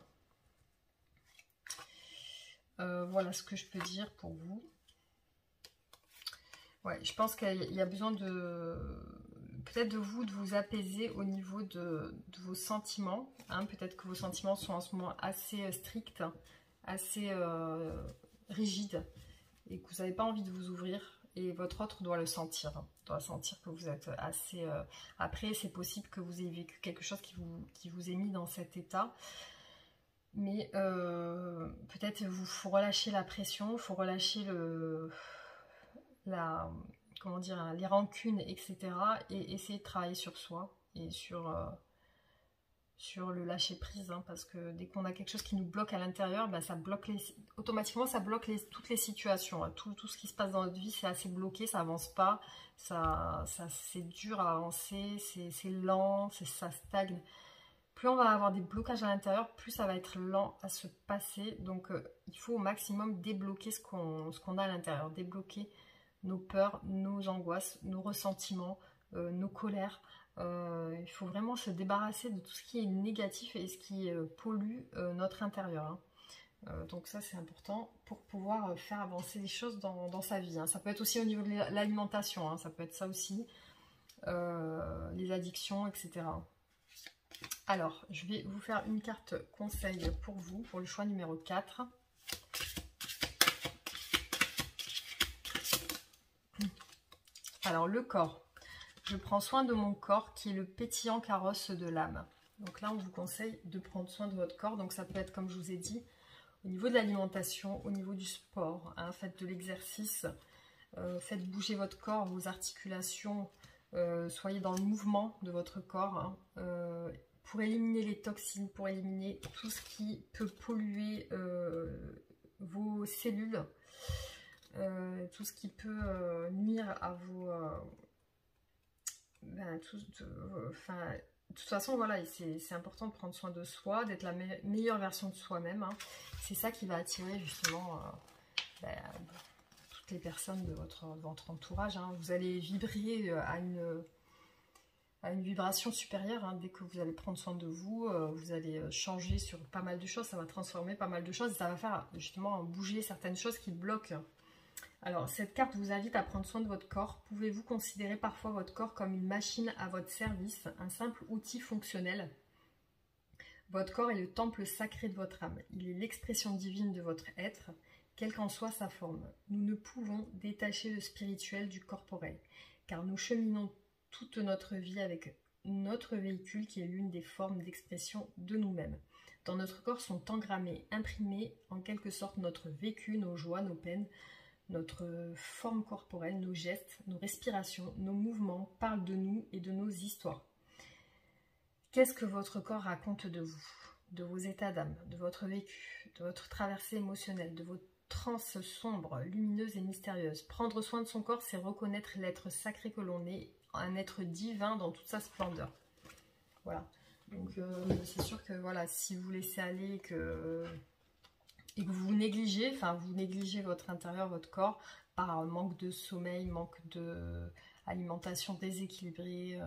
Voilà ce que je peux dire pour vous. Ouais, je pense qu'il y a besoin peut-être de vous apaiser au niveau de vos sentiments. Hein. Peut-être que vos sentiments sont en ce moment assez stricts, assez rigides, et que vous n'avez pas envie de vous ouvrir. Et votre autre doit le sentir, hein. Doit sentir que vous êtes assez... Après, c'est possible que vous ayez vécu quelque chose qui vous ait mis dans cet état. Mais peut-être il faut relâcher la pression, il faut relâcher comment dire, les rancunes, etc. Et essayer de travailler sur soi et sur le lâcher prise, hein, parce que dès qu'on a quelque chose qui nous bloque à l'intérieur, ben, automatiquement ça bloque toutes les situations. Hein. Tout ce qui se passe dans notre vie, c'est assez bloqué, ça avance pas, c'est dur à avancer, c'est lent, ça stagne. Plus on va avoir des blocages à l'intérieur, plus ça va être lent à se passer. Donc il faut au maximum débloquer ce qu'on a à l'intérieur, débloquer nos peurs, nos angoisses, nos ressentiments, nos colères. Il faut vraiment se débarrasser de tout ce qui est négatif et ce qui pollue notre intérieur. Hein. Donc ça c'est important pour pouvoir faire avancer les choses dans sa vie. Hein. Ça peut être aussi au niveau de l'alimentation, hein. Ça peut être ça aussi, les addictions, etc. Alors, je vais vous faire une carte conseil pour vous, pour le choix numéro 4. Alors, le corps. Je prends soin de mon corps qui est le pétillant carrosse de l'âme. Donc là, on vous conseille de prendre soin de votre corps. Donc ça peut être, comme je vous ai dit, au niveau de l'alimentation, au niveau du sport. Hein, faites de l'exercice, faites bouger votre corps, vos articulations. Soyez dans le mouvement de votre corps. Hein, pour éliminer les toxines, pour éliminer tout ce qui peut polluer vos cellules, tout ce qui peut nuire à vos... de toute façon, voilà, c'est important de prendre soin de soi, d'être la meilleure version de soi-même. Hein. C'est ça qui va attirer justement toutes les personnes de votre entourage. Hein. Vous allez vibrer à une vibration supérieure, hein. Dès que vous allez prendre soin de vous, vous allez changer sur pas mal de choses, ça va transformer pas mal de choses et ça va faire justement bouger certaines choses qui bloquent. Alors cette carte vous invite à prendre soin de votre corps. Pouvez-vous considérer parfois votre corps comme une machine à votre service, un simple outil fonctionnel? Votre corps est le temple sacré de votre âme, il est l'expression divine de votre être, quelle qu'en soit sa forme. Nous ne pouvons détacher le spirituel du corporel, car nous cheminons toute notre vie avec notre véhicule qui est l'une des formes d'expression de nous-mêmes. Dans notre corps sont engrammés, imprimés en quelque sorte notre vécu, nos joies, nos peines, notre forme corporelle, nos gestes, nos respirations, nos mouvements parlent de nous et de nos histoires. Qu'est-ce que votre corps raconte de vous, de vos états d'âme, de votre vécu, de votre traversée émotionnelle, de vos transes sombres, lumineuses et mystérieuses? Prendre soin de son corps, c'est reconnaître l'être sacré que l'on est, un être divin dans toute sa splendeur. Voilà. Donc c'est sûr que voilà, si vous laissez aller et que vous négligez, vous négligez votre intérieur, votre corps, par manque de sommeil, manque d'alimentation déséquilibrée,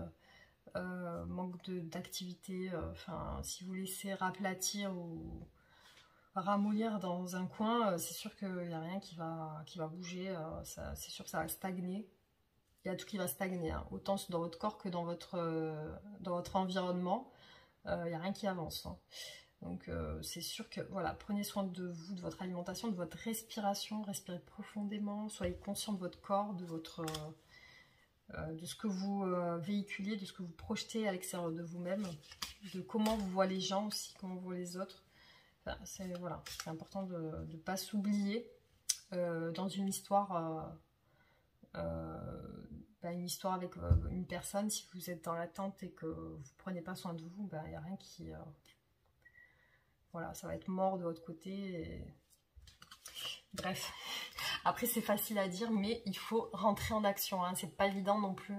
manque d'activité, enfin si vous laissez raplatir ou ramollir dans un coin, c'est sûr qu'il n'y a rien qui va bouger, c'est sûr que ça va stagner. Il y a tout qui va stagner, hein, autant dans votre corps que dans votre environnement, il n'y a rien qui avance. Hein. Donc c'est sûr que voilà, prenez soin de vous, de votre alimentation, de votre respiration, respirez profondément, soyez conscient de votre corps, de ce que vous véhiculez, de ce que vous projetez à l'extérieur de vous-même, de comment vous voient les gens aussi, comment vous voient les autres. Enfin, c'est voilà, c'est important de ne pas s'oublier dans une histoire. Une histoire avec une personne, si vous êtes dans l'attente et que vous ne prenez pas soin de vous, il n'y a rien qui... voilà, ça va être mort de votre côté. Et... Bref, après c'est facile à dire, mais il faut rentrer en action. Hein. C'est pas évident non plus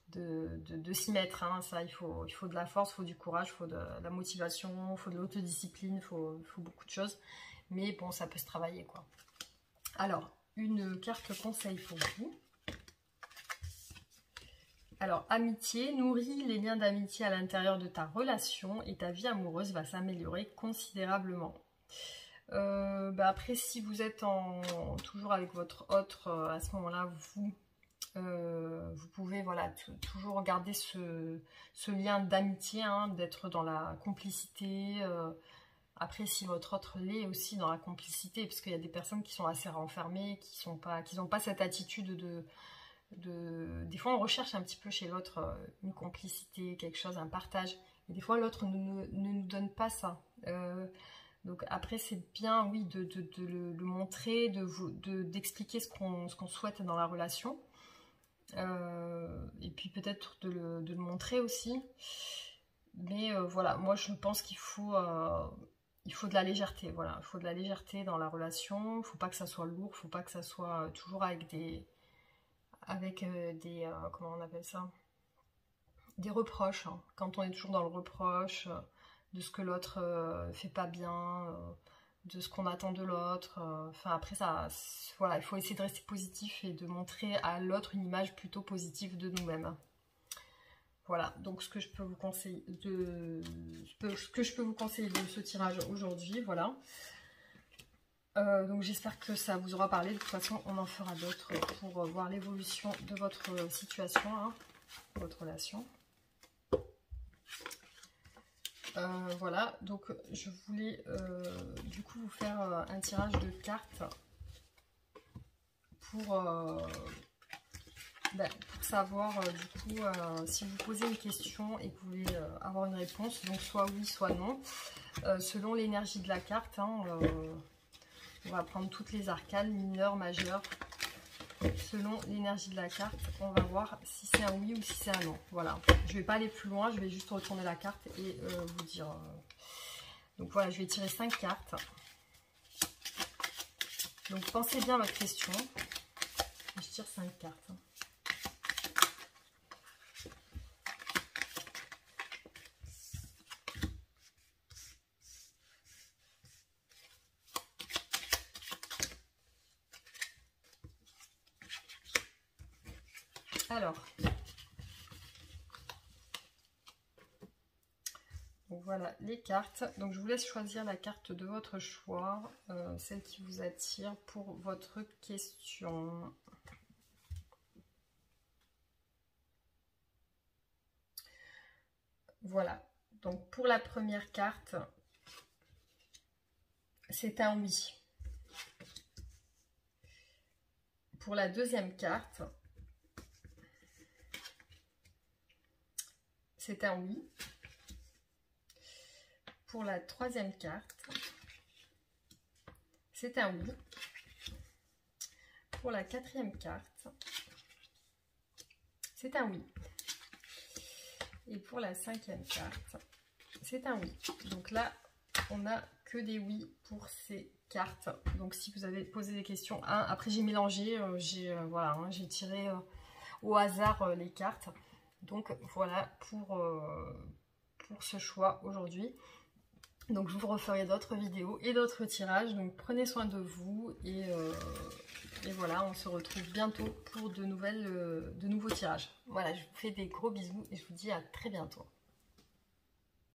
de s'y mettre. Hein. Ça, il faut de la force, il faut du courage, il faut de la motivation, il faut de l'autodiscipline, il faut beaucoup de choses. Mais bon, ça peut se travailler, quoi. Alors, une carte conseil pour vous. Alors, amitié, nourris les liens d'amitié à l'intérieur de ta relation et ta vie amoureuse va s'améliorer considérablement. Après, si vous êtes toujours avec votre autre, à ce moment-là, vous pouvez voilà, toujours garder ce lien d'amitié, hein, d'être dans la complicité. Après, si votre autre l'est aussi dans la complicité, parce qu'il y a des personnes qui sont assez renfermées, qui n'ont pas cette attitude des fois on recherche un petit peu chez l'autre une complicité, quelque chose, un partage, et des fois l'autre ne nous donne pas ça. Donc après c'est bien, oui, de le montrer, d'expliquer ce qu'on souhaite dans la relation, et puis peut-être de le montrer aussi. Mais voilà, moi je pense qu'il faut de la légèreté, voilà, il faut de la légèreté dans la relation, il ne faut pas que ça soit lourd, il ne faut pas que ça soit toujours avec des comment on appelle ça, des reproches, hein. Quand on est toujours dans le reproche de ce que l'autre fait pas bien, de ce qu'on attend de l'autre, enfin après ça, voilà, il faut essayer de rester positif et de montrer à l'autre une image plutôt positive de nous-mêmes. Voilà, donc ce que je peux vous conseiller de ce tirage aujourd'hui, voilà. Donc j'espère que ça vous aura parlé. De toute façon, on en fera d'autres pour voir l'évolution de votre situation, hein, votre relation. Voilà, donc je voulais du coup vous faire un tirage de cartes pour savoir du coup si vous posez une question et que vous voulez avoir une réponse, donc soit oui, soit non, selon l'énergie de la carte, hein, on va prendre toutes les arcanes, mineures, majeures. Selon l'énergie de la carte, on va voir si c'est un oui ou si c'est un non. Voilà, je ne vais pas aller plus loin, je vais juste retourner la carte et vous dire. Donc voilà, je vais tirer 5 cartes. Donc pensez bien à votre question. Je tire 5 cartes. Alors, donc voilà les cartes. Donc je vous laisse choisir la carte de votre choix, celle qui vous attire pour votre question. Voilà, donc pour la première carte, c'est un oui. Pour la deuxième carte, c'est un oui. Pour la troisième carte, c'est un oui. Pour la quatrième carte, c'est un oui. Et pour la cinquième carte, c'est un oui. Donc là, on n'a que des oui pour ces cartes. Donc si vous avez posé des questions, après j'ai mélangé, voilà, hein, j'ai tiré au hasard les cartes. Donc voilà pour ce choix aujourd'hui. Donc je vous referai d'autres vidéos et d'autres tirages. Donc prenez soin de vous et voilà. voilà, on se retrouve bientôt pour de nouveaux tirages. Voilà, je vous fais des gros bisous et je vous dis à très bientôt.